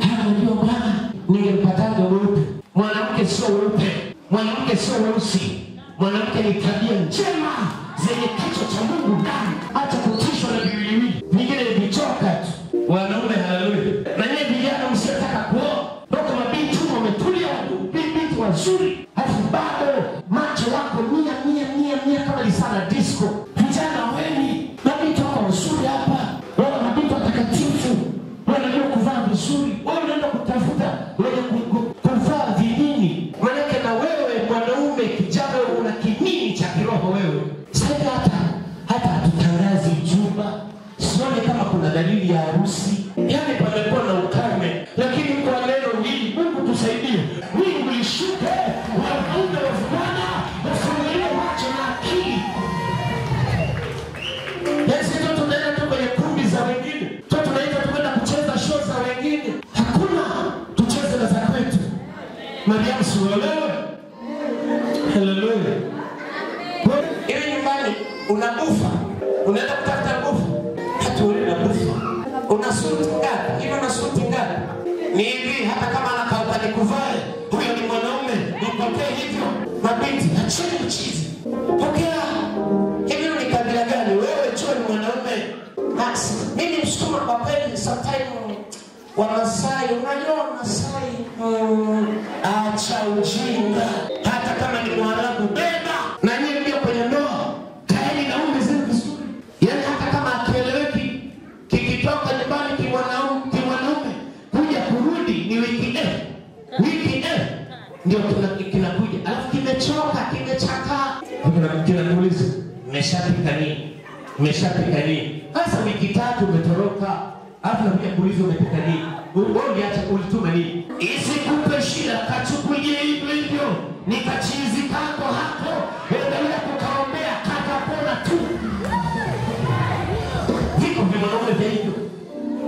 Haleluya Bwana. Ningempataga weupe. Mwanamke sio weupe. Mwanamke sio weusi. Mwanamke ni tabia njema zenye kichwa cha Mungu ndani. Acha kutishwa na viwiliwili. Vingine ni vichoka tu. Wanaume, haleluya. Na nyie vijana msiotaka kuoa, toka mabinti wametulia, binti wazuri, halafu bado macho yako mia kama lisana disco. Vijana weni, mabinti wako wazuri hapa. Wala mabinti watakatifu. Wanajua kuvaa vizuri. Wewe unaenda kutafuta wenye kuvaa vinini. Manake na wewe mwanaume kijana una kinini cha kiroho wewe. Sasa hata hatutangazi jumba. Sione kama kuna dalili ya harusi. Yaani pamekuwa na ukame. Lakini kwa neno hili Mungu tusaidie. Mungu lishuke. Wanaume wa Bwana wafungulie macho na akili. Yesi ndio tunaenda tu kwenye kumbi za wengine. Tunaenda tukwenda kucheza show za wengine. Hakuna, tucheze na za kwetu. Mariamu siuelewe. Haleluya. Iwe nyumbani unakufa, unaenda kutafuta nguvu, hatuoni na nguvu. Una suti ngapi? Hiyo una suti ngapi? Ni hivi, hata kama anakauka nikuvae, huyo ni mwanaume, nipokee hivyo. Mabinti, acheni mchizi. Pokea. Hivi ni kabila gani? Wewe chua ni mwanaume. Basi, mimi msukuma kwa kweli, sometimes Wamasai, unajua Wamasai, acha ujinga. Hata kama ni Mwarabu, beba. Na nyie mbio kwenye ndoa, kaeni na ume zenu vizuri. Yaani hata kama akieleweki, kikitoka nyumbani kimwanaume, kuja kurudi ni wiki F. Ndio kinakuja. Alafu kimechoka, kimechakaa. Kinakuuliza, Umeshapika nini? Sasa wiki 3 umetoroka. Alafu nakuja kuuliza umepika nini? Ungeacha ulituma nini? Isikupe shida, kachukulie hivyo. Nikachizi kako hapo. Endelea kukaombea kakapona tu. Viko vimonaume vya hivyo.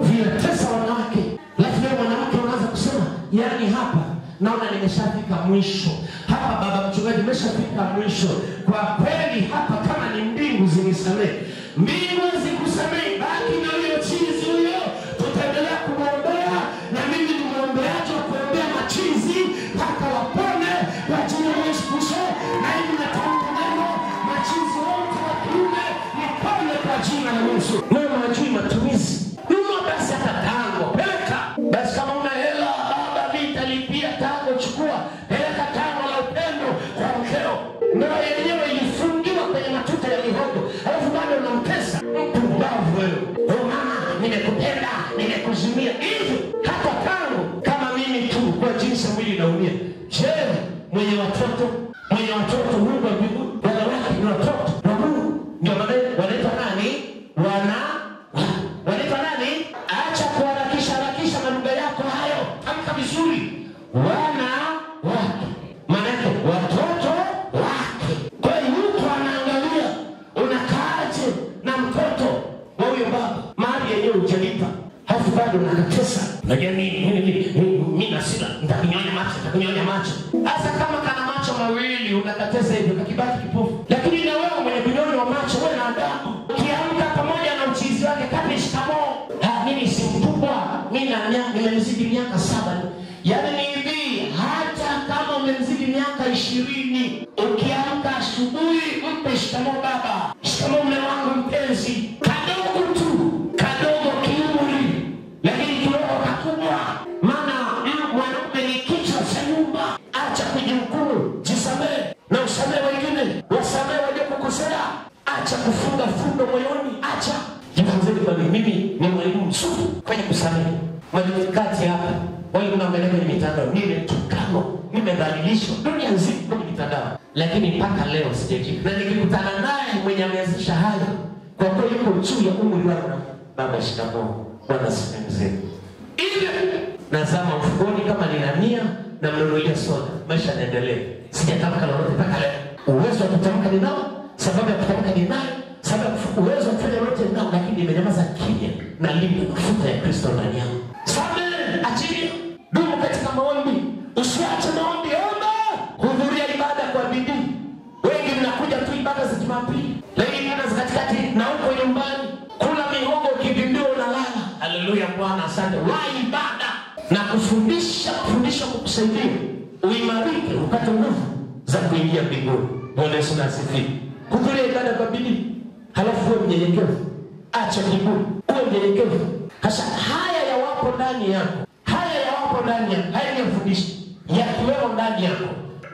Vinatesa wanawake. Lakini mwanamke unaanza kusema, yaani hapa naona nimeshafika mwisho. Hapa baba mchungaji nimeshafika mwisho. Kwa kweli hapa kama ni mbingu zinisamehe. Mbingu zikusamehe, baki na huyo chizi huyo. Tutaendelea kumwombea, na mimi ni mwombeaji wa kuombea machizi mpaka wapone kwa jina la Yesu Kristo. Na hivi natamka neno, machizi wote wa kiume nipone kwa jina la Yesu. Mama hajui matumizi. Nunua basi hata tango, peleka. Basi kama una hela, baba vitalipia tango, chukua. Peleka tango la upendo kwa mkeo. Ndoa yenyewe ilifungiwa kwenye matuta ya mihogo. Alafu bado unamtesa. Mpumbavu wewe. Oh mama, nimekupenda, nimekuzimia. Hivi hata tango kama mimi tu kwa jinsi mwili naumia. Je, mwenye watoto Mungu wa mbinguni, wanawake ni watoto wa Mungu. Ndio wanaitwa nani? Wanaitwa nani? Acha kuharakisha maneno yako hayo. Tamka vizuri. Wanawake. Maana yake watoto wake. Kwa hiyo mtu anaangalia unakaaje na mtoto wa huyo baba. Mali yenyewe hujalipa. Halafu bado unakatesa. Unajua mimi na sila, nitakunyonya macho. Hasa kama kana macho mawili unakatesa hivyo kakibaki kipofu. Lakini na wewe mwenye kunyonya macho wewe na adabu. Kiamka pamoja na uchizi wake kati mimi nimemzidi miaka 7. Yaani ni hivi, hata kama umemzidi miaka 20, ukiamka asubuhi mpe shikamoo baba, shikamoo mume wangu mpenzi, kadogo tu, kadogo kiumri, lakini kiroho kakubwa. Maana mwanaume ni kichwa cha nyumba. Acha kujihukumu, jisamehe na usamehe wengine, wasamehe waliokukosea. Acha kufunga fundo moyoni, acha. Jifunzeni kwa mimi ni mwalimu mzuri kwenye kusamehe. Mwalimu kati hapa, wale unaangalia kwenye mitandao, nimetukano, nimedhalilishwa, dunia nzima kwenye mitandao. Lakini mpaka leo sijajika. Na nikikutana naye mwenye ameanzisha haya, kwa kweli yuko juu ya umri wangu. Baba shikamoo, Bwana sifiwe. Ile nazama mfukoni kama nina nia na mnunulia soda. Maisha yanaendelea. Sijatamka lolote mpaka leo. Uwezo wa kutamka ninao, sababu ya kutamka ninayo, sababu uwezo wa kufanya lolote ninao, lakini nimenyamaza kimya na linda mafuta ya Kristo ndani yangu. Samehe, achilia, dumu katika maombi. Usiache maombi, omba. Hudhuria ibada kwa bidii. Wengi mnakuja tu ibada za Jumapili, lakini ibada za katikati na huko nyumbani kula mihogo kibindio unalala. Haleluya Bwana, asante. Wa ibada na kufundisha kukusaidia uimarike, upate nguvu za kuingia mbinguni. Bwana Yesu asifiwe. Hudhuria ibada kwa bidii, halafu uwe mnyenyekevu. Acha kiburi, uwe mnyenyekevu. Hasa haya yawapo ndani yako. Haya yawapo ndani yako. Haya ni mafundisho yakiwemo ndani yako.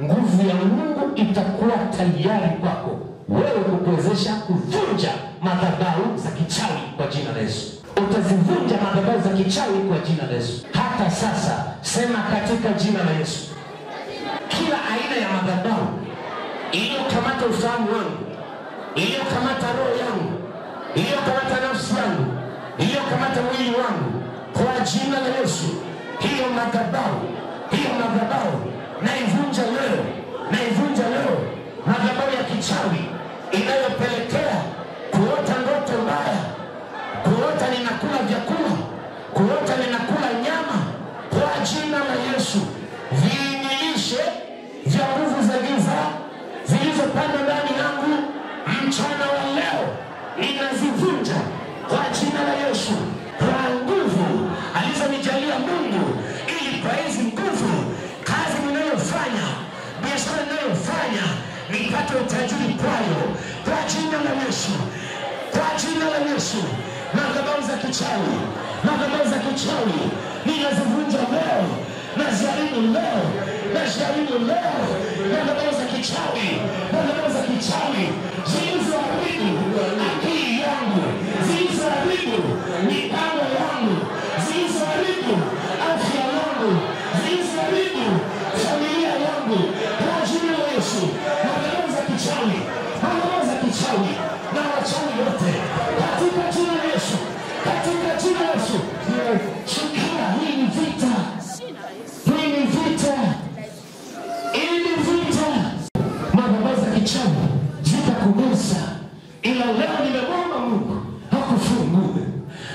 Nguvu ya Mungu itakuwa tayari kwako wewe kukuwezesha kuvunja madhabahu za kichawi kwa jina la Yesu. Utazivunja madhabahu za kichawi kwa jina la Yesu. Hata sasa sema katika jina la Yesu. Kila aina ya madhabahu iliyokamata ufahamu wangu, iliyokamata roho yangu, iliyokamata nafsi yangu, iliyokamata mwili wangu, kwa jina la Yesu, hiyo madhabahu naivunja leo, naivunja leo. Madhabahu ya kichawi inayopelekea kuota ndoto mbaya, kuota ninakula vyakula, kuota ninakula nyama, kwa jina la Yesu, viinilishe vya nguvu za giza zilizopanda ndani yangu mchana wa leo, ninazivunja kwa jina la Yesu. Kwa nguvu alizonijalia Mungu, ili kwa hizi nguvu kazi ninayofanya, biashara ninayofanya, nipate utajiri kwayo, kwa jina la Yesu, kwa jina la Yesu. Madhabahu za kichawi, madhabahu za kichawi ninazivunja leo, naziharibu leo, naziharibu leo. Madhabahu za kichawi, madhabahu za kichawi zilizoharibu akili yangu, zilizoharibu mipango yangu, zilizoharibu afya yangu, zilizoharibu familia yangu, kwa jina la Yesu. Madhabahu za kichawi, madhabahu za kichawi na wachawi wote, katika jina la Yesu, katika jina la Yesu. Chukia, hii ni vita, hii ni vita, hii ni vita. Madhabahu za kichawi zitakugusa, ila leo nimemwomba Mungu hakufungue,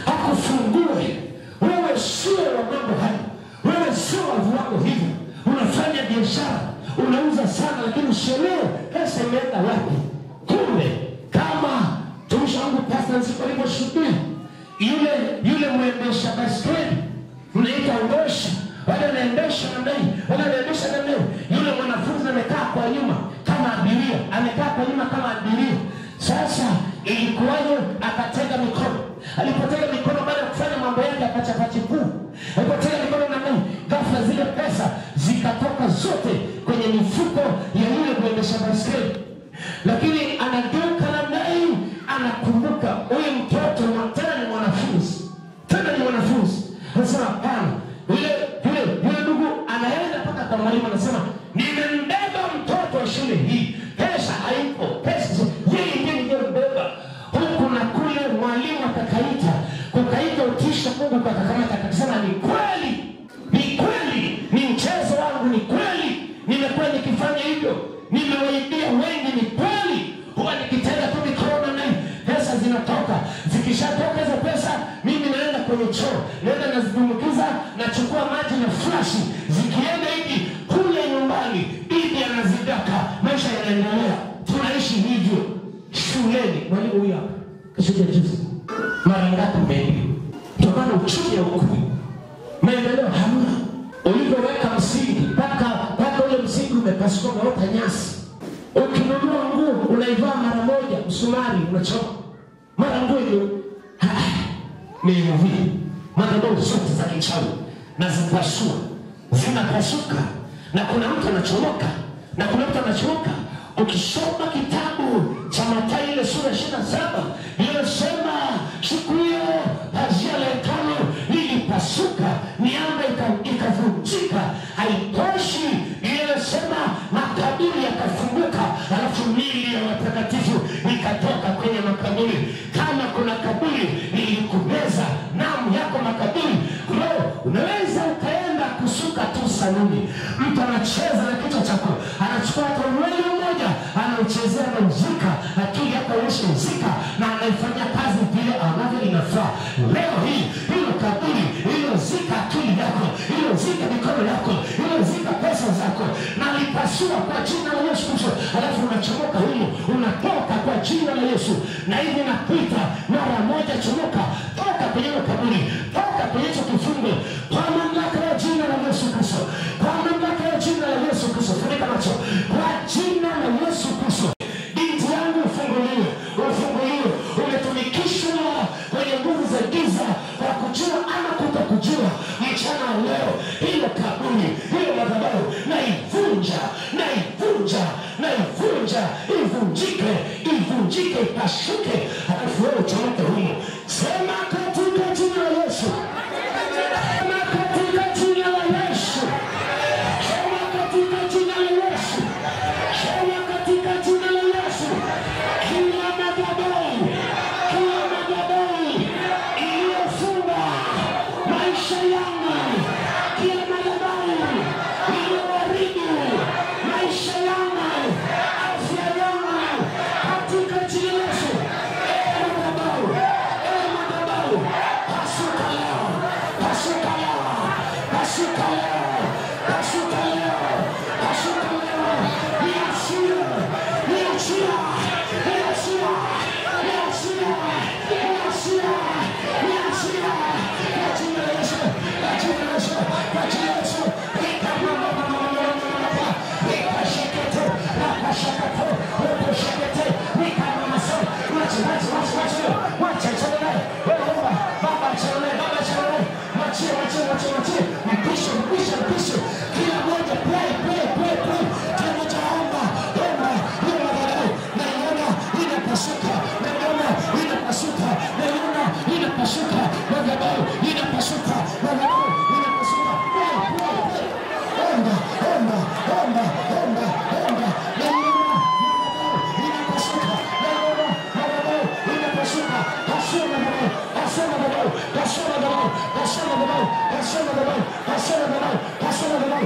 hakufungue. Wewe sio wa mambo haya, wewe sio wa viwango hivi. Unafanya biashara, unauza sana, lakini usielewe pesa imeenda wapi. Kumbe kama tumisha wangu pasta nsipo alivyoshuhudia, yule mwendesha baskeli mnaita uendesha, wale anaendesha namna hii, wale anaendesha namna hii, yule mwanafunzi amekaa kwa nyuma kama abiria, amekaa kwa nyuma kama abiria. Sasa ilikuwaje? Akatega mikono. Alipotega mikono, baada ya kufanya mambo yake akachapachipu, alipotega mikono namna hii, ghafla zile pesa zikatoka zote kwenye mifuko ya yule mwendesha baskeli. Lakini anageuka namna hii, anakumbuka huyu mtoto tena ni mwanafunzi, tena ni mwanafunzi. Anasema hapana, yule ndugu anaenda mpaka kwa mwalimu, anasema nimembeba mtoto wa shule hii, pesa haipo, pesa yeye ndiye niliyembeba. Huku na kule mwalimu akakaita, kukaita utisha, Mungu akakamata, akasema ni kweli, ni kweli, ni mchezo wangu, ni kweli, nimekuwa nikifanya hivyo, nimewaibia wengi, ni kweli. Huwa nikitega tu mikono na pesa zinatoka, zikishatoka hizo pesa mimi naenda kwenye choo, naenda nazidumukiza, nachukua maji na flashi, zikienda hivi kule nyumbani, bibi anazidaka, maisha yanaendelea. Tunaishi hivyo shuleni. Mwalimu huyu hapa kashukia juzi, mara ngapi mbele. Ndio maana uchumi ya ukumi maendeleo hamna. Ulipoweka msingi mpaka ule msingi umepasuka umeota nyasi. Ukinunua nguo unaivaa mara moja, msumari unachoka. Mara nguo ni hivi. Madhabahu zote za kichawi na zinapasua, zinapasuka, na kuna mtu anachomoka, na kuna mtu anachomoka. Ukisoma kitabu cha Mathayo ile sura 27, inasema siku hiyo pazia la hekalu lilipasuka, miamba ikavunjika. Haitoshi, inasema makaburi yakafunguka, alafu miili ya watakatifu ikatoka kwenye makaburi. Kama kuna kaburi lilikumeza namu yako makaburi, unaweza ukaenda kusuka tu saluni. Mtu anacheza na kichwa chako, anachukua toroli moja, anauchezea na mzika, akili yako yoshe mzika, na anaifanya kazi vile ambavyo inafaa. Leo hii, hilo kaburi, hilo zika akili yako, hilo zika mikono yako, hilo zika pesa zako, na lipasua kwa jina la Yesu Kristo. Alafu unachomoka humo, unatoka kwa jina la Yesu. Na hivi napita mara moja, chomoka, toka kwenye kaburi, toka kwenye hicho kifungo, kwa mamlaka ya jina la Yesu Kristo, kwa mamlaka ya jina la Yesu Kristo. Funika macho, kwa jina la Yesu Kristo. Binti yangu ufunguliwe, ufunguliwe. Umetumikishwa kwenye nguvu za giza kwa kujua ama kutokujua. Mchana leo, hilo kaburi, hilo madhabahu, naivunja, naivunja, naivunja, ivunjike, ivunjike, ipasuke. Alafu wewe uchomoke humo. Sema katika jina la Yesu. Sema katika jina la Yesu. Sema katika jina la Yesu. Sema katika jina la Yesu. Kila madhabahu, kila madhabahu iliyofunga maisha yangu, kila madhabahu iliyoharibu maisha yangu, afya yangu, katika jina la Yesu. Madhabahu, pasuka leo, pasuka leo, pasuka leo, pasuka leo, pasuka leo. Niachie, niachie, niachie, niachie, niachie, niachie. Kwa jina la Yesu, kwa jina la Yesu, kwa jina la Yesu. Nikashekete, nakashekete, nakashekete, nikamamaso. Wacha chale, wewe baba chale, baba chale. Machie, machie, machie, machie. Mpisho, mpisho, mpisho. Kila moja play. Kama taomba, omba, naiona inapasuka, naiona inapasuka, naiona inapasuka, madhabahu inapasuka, madhabahu inapasuka. Play. Omba. Naiona inapasuka, naiona madhabahu inapasuka. Pasua madhabahu, pasua madhabahu, pasua madhabahu, pasua madhabahu, pasua madhabahu, pasua madhabahu, pasua madhabahu,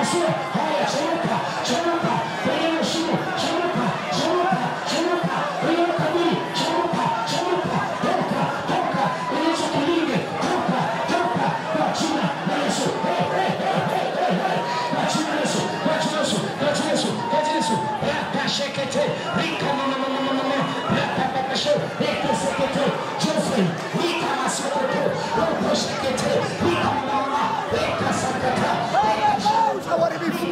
pasua. Haya, chomoka, chomoka kwenye shimo, chomoka, chomoka, chomoka kwenye kaburi, chomoka, chomoka, toka kwenye kilinge, toka kwa jina la Yesu. Kwa jina la Yesu, kwa jina la Yesu, kwa jina la Yesu, kwa jina la Yesu. Rakashekete, rikamamamamamama, rakapapasho, rekasekete, Jeffrey, rikamasokoto, rokoshekete, rikamamama, rekasakata, rekasakata.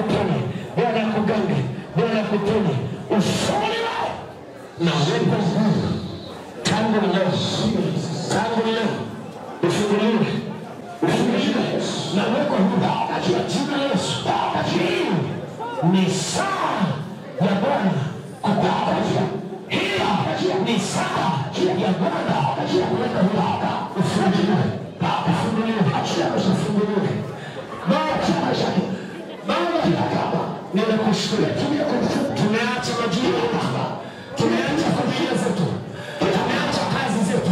akuponye, Bwana akugange, Bwana akuponye. Ufunguliwe na uwepo huu tangu leo, tangu leo ufunguliwe, ufunguliwe na uwepo huu katika jina la Yesu. Ni saa ya Bwana kukupatia. Hii ni saa ya Bwana kuweka hapa. Ufunguliwe, ufunguliwe, ufunguliwe. Baba, ninakushukuru. Tumeacha majina hapa, tumeacha familia zetu, tumeacha kazi zetu,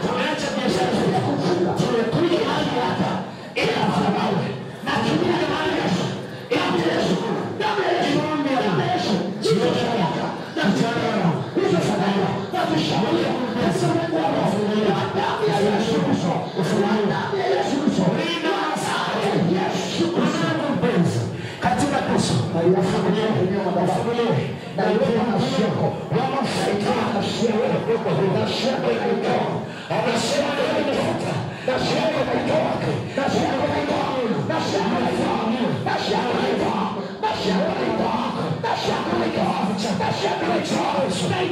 tumeacha biashara zetu, tumekuja mahali hapa ili kufunguliwe na tumekuja mahali hapa ili kushukuru. Katika Kristo ufunguliwe na uwepo nafsi yako wamafaitia nafsi yako nafsi yako inaitoa anasema inaitoa nafsi yako inaitoa nafsi yako inaitoa nafsi yako inaitoa nafsi yako inaitoa nafsi yako inaitoa nafsi yako inaitoa nafsi yako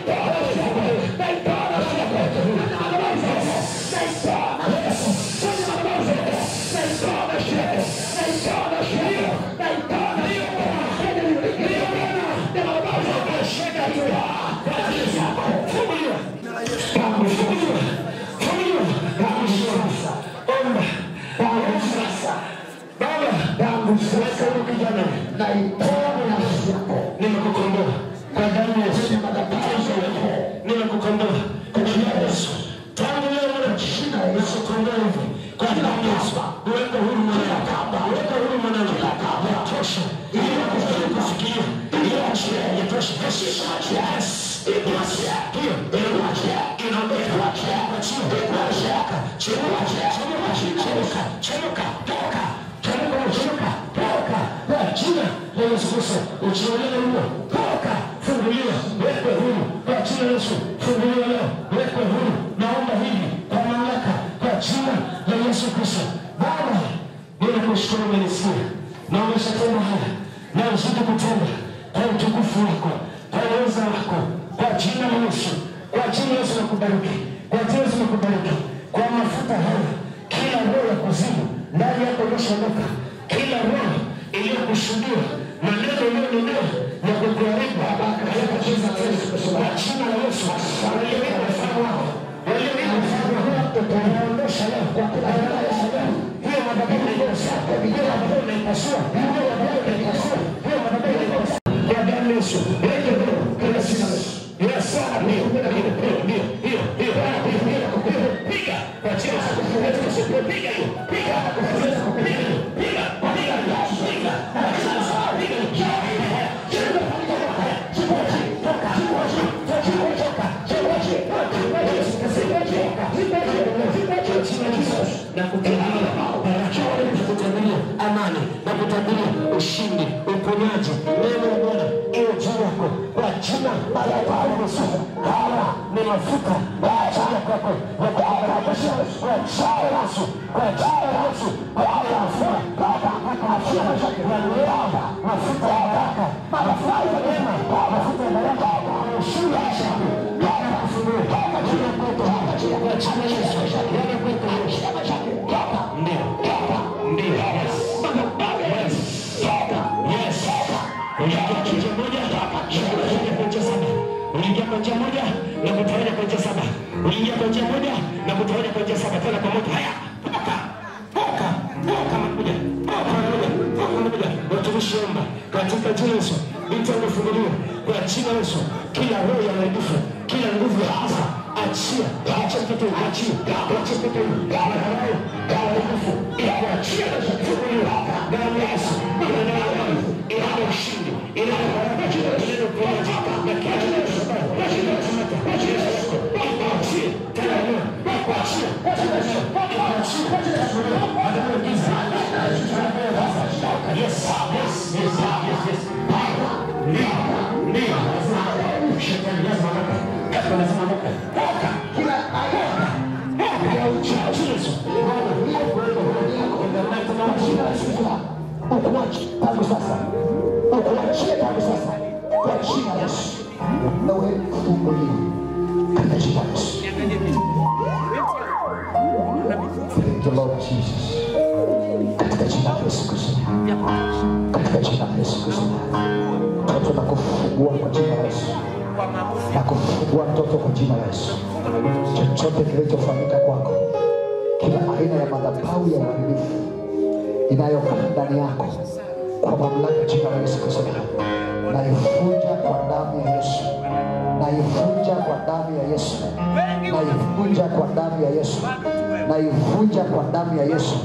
nimekukomboa kwa damu ya Yesu, nimekukomboa kwa jina la Yesu. Tangu leo unashinda Yesu, komboa hivi kwa damu ya Yesu. Uweke huru mwanangu, uweke huru mwanangu, yatosha ili kusikia, yatosha, yatosha. Yes, hiyo inawacha, inawacha, chemuka, toka jina la Yesu Kristo, uchione huo, toka, funguliwa, wekwe huru kwa jina la Yesu, funguliwa leo, wekwe huru. Naomba hivi kwa mamlaka kwa jina la Yesu Kristo. Baba, ninakushukuru umenisikia na umeshatenda haya na uzidi kutenda kwa utukufu wako, kwa uweza wako, kwa jina la Yesu, kwa jina la Yesu nakubariki, kwa jina la Yesu nakubariki kwa mafuta haya. Kila roho ya kuzimu ndani yako imeshaondoka, kila roho iliyokusudia maneno yaliyonenea na kukuharibu katika jina la Yesu, kwa jina la Yesu, walioiba mfano wako, walioiba mfano wako, tunaondosha leo kwa jina la Yesu. Hiyo madhabahu inaipasua, hiyo madhabahu inaipasua, hiyo madhabahu inaipasua, hiyo madhabahu inaipasua kwa damu ya Yesu. Weke roho kwa jina la Yesu. Yes, sana hiyo piga kwa jina la Yesu, piga hiyo, piga na kutangulia amani, na kutangulia ushindi, uponyaji, neno la Bwana iwe juu yako kwa jina la Yesu. Haya ni mafuta kwa ajili yako, kwa jina la Yesu, kwa jina la Yesu, kwa jina la Yesu, kwa mafuta ya baraka, mafuta ya neema, mafuta ya baraka, ushindi uliingia kwa njia moja na kutawanya kwa njia saba, uliingia kwa njia moja na kutawanya kwa njia saba, tena kwa moto. Haya, toka, watumishi omba katika jina la Yesu, binti amefunguliwa kwa jina la Yesu. Kila roho ya uharibifu, kila nguvu ya giza, achia mtoto, achia mtoto, maharao ya uharibifu, kwa jina la Yesu, funguliwa damu ya Yesu, ina ushindi, ina baraka, ina uponyaji na kila kitu ukuache tangu sasa, ukuachie tangu sasa kwa jina la Yesu. Na wewe ufunguliwe katika jina la Yesu. Thank you Lord Jesus. Katika jina la Yesu Kristo. Katika jina la Yesu Kristo. Mtoto na kufungua kwa jina la Yesu. Na kufungua mtoto kwa jina la Yesu. Chochote kilichofanyika kwako, kila aina ya madhabahu ya uharibifu inayokaa ndani yako, kwa mamlaka jina la Yesu Kristo, naivunja kwa damu ya Yesu. Naivunja kwa damu ya Yesu. Naivunja kwa damu ya Yesu. Naivunja kwa damu ya Yesu.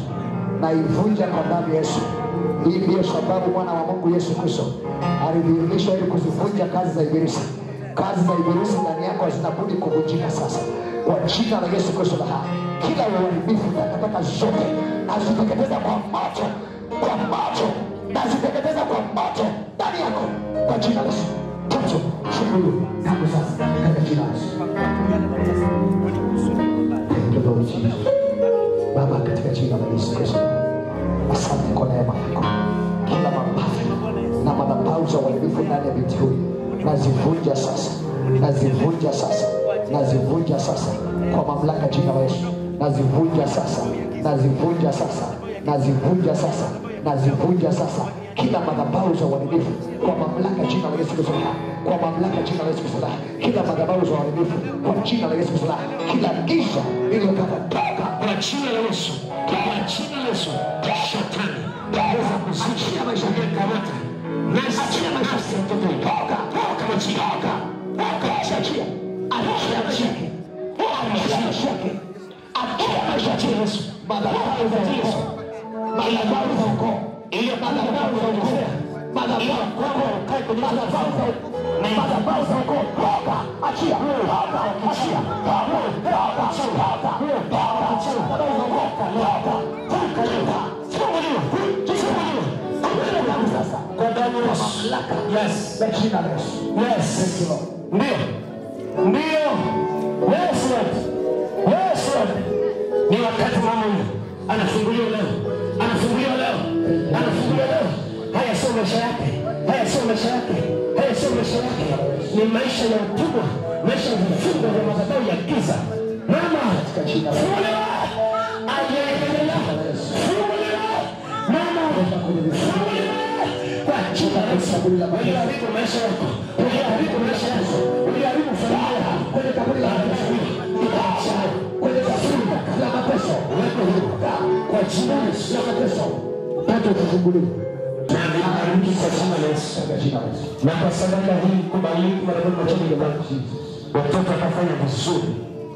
Naivunja kwa damu ya Yesu. Hii ndiyo sababu mwana wa Mungu Yesu Kristo alidhihirishwa ili kuzivunja kazi za ibilisi. Kazi za ibilisi ndani yako zinabudi kuvunjika sasa kwa jina la Yesu Kristo. Kila uharibifu takataka zote naziteketeza kwa macho, kwa macho naziteketeza kwa macho ndani yako kwa jina la Yesu. Toto funguliwe tangu sasa katika jina la Yesu. Thank you Lord Jesus. Baba, katika jina la Yesu Kristo, asante kwa neema yako. Kila mabavu na madhabahu za uharibifu ndani ya binti huyu nazivunja sasa, nazivunja sasa, nazivunja sasa kwa mamlaka jina la Yesu. Nazivunja sasa, nazivunja sasa, nazivunja sasa, nazivunja sasa kila madhabahu za uharibifu kwa mamlaka jina la Yesu Kristo. Kwa mamlaka jina la Yesu Kristo, kila madhabahu za uharibifu kwa jina la Yesu Kristo, kila giza iliyokata toka kwa jina la Yesu, kwa jina la Yesu. Shetani naweza kuzichia maisha yake kamata, nasichia maisha yake toka, toka maisha yake, toka achia, achia maisha yake, achia maisha yake, achia maisha yake Yesu. Madhabahu za Yesu, madhabahu za ukoo, ile madhabahu za ukoo, madhabahu kwa madhabahu za madhabahu za ukoo, toka, achia, toka, achia, toka, toka, toka, yes, yes, yes, ndio, ndio, yes, yes, ni wakati Mungu anafunguliwa leo, anafunguliwa leo, anafunguliwa leo. Haya sio maisha yake, haya sio maisha yake, haya sio maisha yake, ni maisha ya utumwa, maisha ya vifungo vya madhabahu ya giza. Mama, katika jina la Yesu, ajendelea, funguliwa, mama, funguliwa kwa jina la Yesu. Uliharibu maisha yako, uliharibu maisha yako, uliharibu familia kwenye kaburi la Yesu, ikaacha kwenye kaburi la mateso, kwa jina la Yesu, la mateso, pata kufunguliwa. Na kwa sadaka hii kubariki marehemu machoni ya Mungu, watoto watafanya vizuri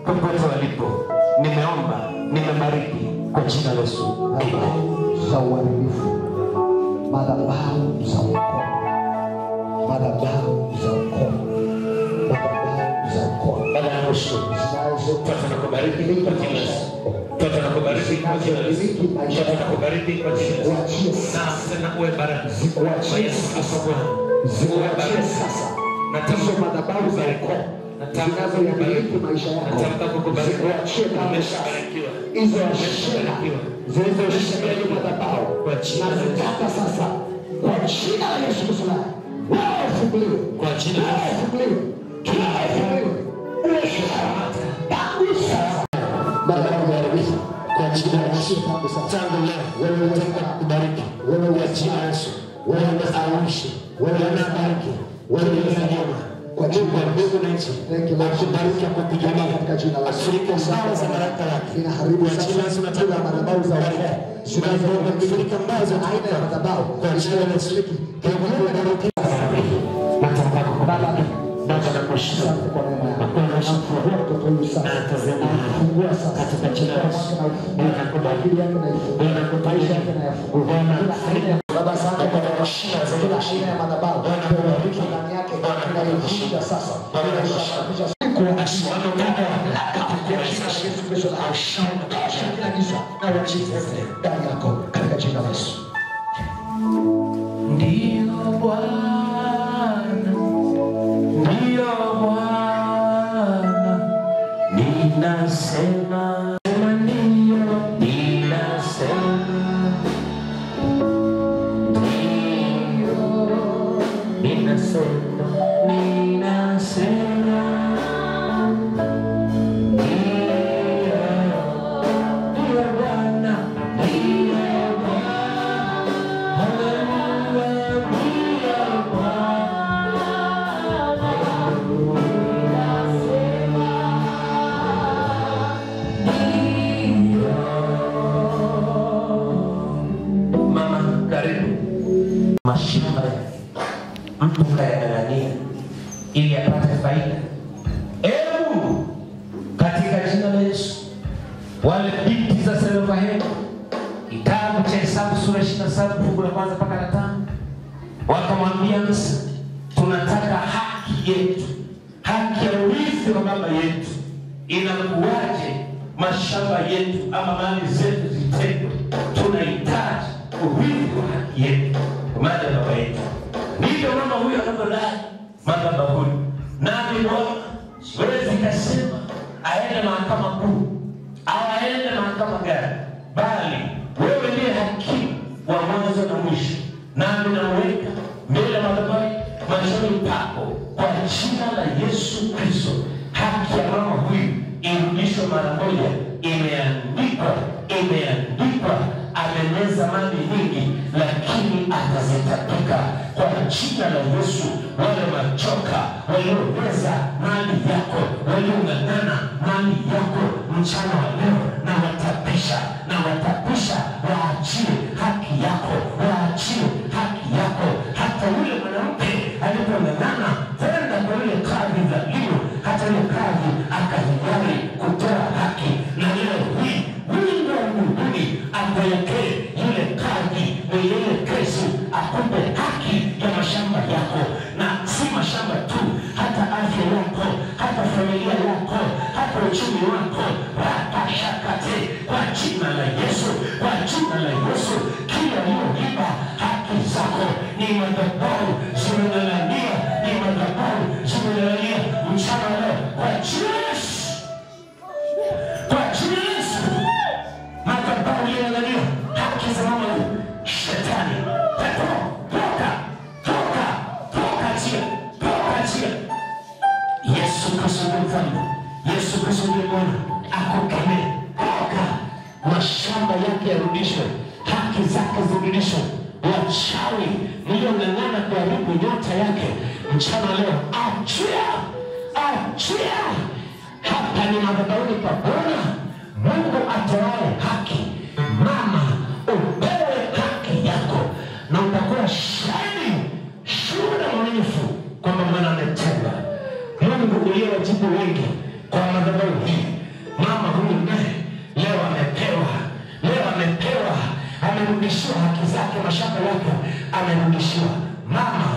popote walipo. Nimeomba, nimebariki kwa jina la Yesu. Za uharibifu, madhabahu za ukoo, madhabahu za ukoo, madhabahu za ukoo, baada ya Yesu tunakubariki kwa jina la Yesu. Tunakubariki kwa jina la Yesu. Tunakubariki kwa jina la Yesu. Na uwe baraka kwa Yesu Kristo. Uwe baraka sasa. Natamka madhabahu za ukoo zinazoyamiliki maisha yako, natamka kukubariki, umesharikiwa hizo ashirikiwa zilizoshikilia madhabahu kwa jina la Yesu sasa, kwa jina la Yesu Kristo. Wewe funguliwe kwa jina la Yesu, funguliwe kila funguliwe, uwe sharata tangu sasa. Madhabahu ya Yesu kwa jina la Yesu tangu leo, wewe unataka kubariki, wewe kwa jina la Yesu, wewe unaawishi, wewe unabariki, wewe unanyama kwa jina la Mungu na nchi. Kubariki kwa kupigania katika jina la Afrika sawa za baraka yake. Inaharibu kwa jina la Yesu. Tunataka madhabahu za baraka zinazoondoa Afrika ambazo aina ya madhabahu kwa jina la Yesu. Kwa kubariki nataka kubariki na kushukuru kwa neema yako. Kwa shukrani mtoto huyu sasa fungua sasa katika jina la Yesu. Na kubariki yake na ifungua na kupaisha yake na yafungua. Baba sana kwa shida za kila aina ya madhabahu kubariki ndani yake na yevunja sasa. Kwa asimamo kama katika Yesu Kristo na ushauri kila giza na wajifunze ndani yako katika jina la Yesu. Ndio Bwana, ndio Bwana, ninasema ndio, ninasema mashamba yake mtu kayang'ang'ania ili apate faida. Mungu, katika jina la Yesu, wale binti za Selofehadi, kitabu cha Hesabu sura 27 fungu la kwanza mpaka la 5, wakamwambia Musa, tunataka haki yetu, haki ya urithi wa baba yetu. Inakuwaje mashamba yetu ama mali zetu zitekwe? Tunahitaji urithi wa haki yetu, mali ya baba yetu. Ndivyo mama huyo anapodai madhabahuni. Nami Bwana siwezi kasema aende mahakama kuu au aende mahakama gani, bali wewe ndiye hakimu wa mwanzo na mwisho. Nami naweka mbele ya madhabahu machoni pako kwa jina la Yesu Kristo, haki ya mama huyu irudishwe mara moja. Imeandikwa, ameneza mali nyingi, lakini atazitapika kwa jina la Yesu. Wale machoka walioweza mali yako, waliong'ang'ana mali yako mchana wa leo, na watapisha, waachie haki yako, hata yule mwanamke alipong'ang'ana kwenda kwa ile kadhi dhalimu, hata ile kadhi akahiari kutoa haki. Na leo hii Mungu wa mbinguni apelekee yule kadhi mwenye ile kesi, akupe haki ya mashamba yako, na si mashamba tu, hata afya yako, hata familia yako, hata uchumi wako. Rapashakate kwa jina la Yesu, kila aliyoiba haki zako ni madhabahu zimelalia, mchana leo kwa jina la Yesu, madhabahu yanalia haki za mama huyu. Shetani, toka njia. Yesu Kristo ndiye mfalme, Yesu Kristo ndiye Bwana. Akukemee, toka. Mashamba yake yarudishwe, haki zake zirudishwe. Wachawi mliong'ang'ana kuharibu nyota yake, mchana leo achia. Hapa ni madhabahuni pa Bwana Mungu atoaye haki. Mama, upewe haki yako, na utakuwa shuhuda mwaminifu kwamba Bwana ametenda. Mungu uliyewajibu wengi kwa madhabahu hii, mama huyu naye leo amepewa, amerudishiwa haki zake, mashamba yake amerudishiwa. Mama,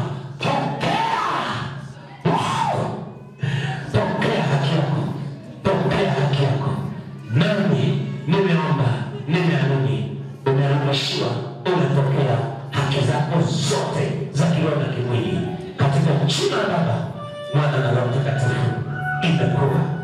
pokea haki yako. Nami nimeomba, nimeamini, umerudishiwa, unapokea haki zako zote za kiroho na kimwili, katika jina la Baba, Mwana na Roho Mtakatifu. Imekuwa.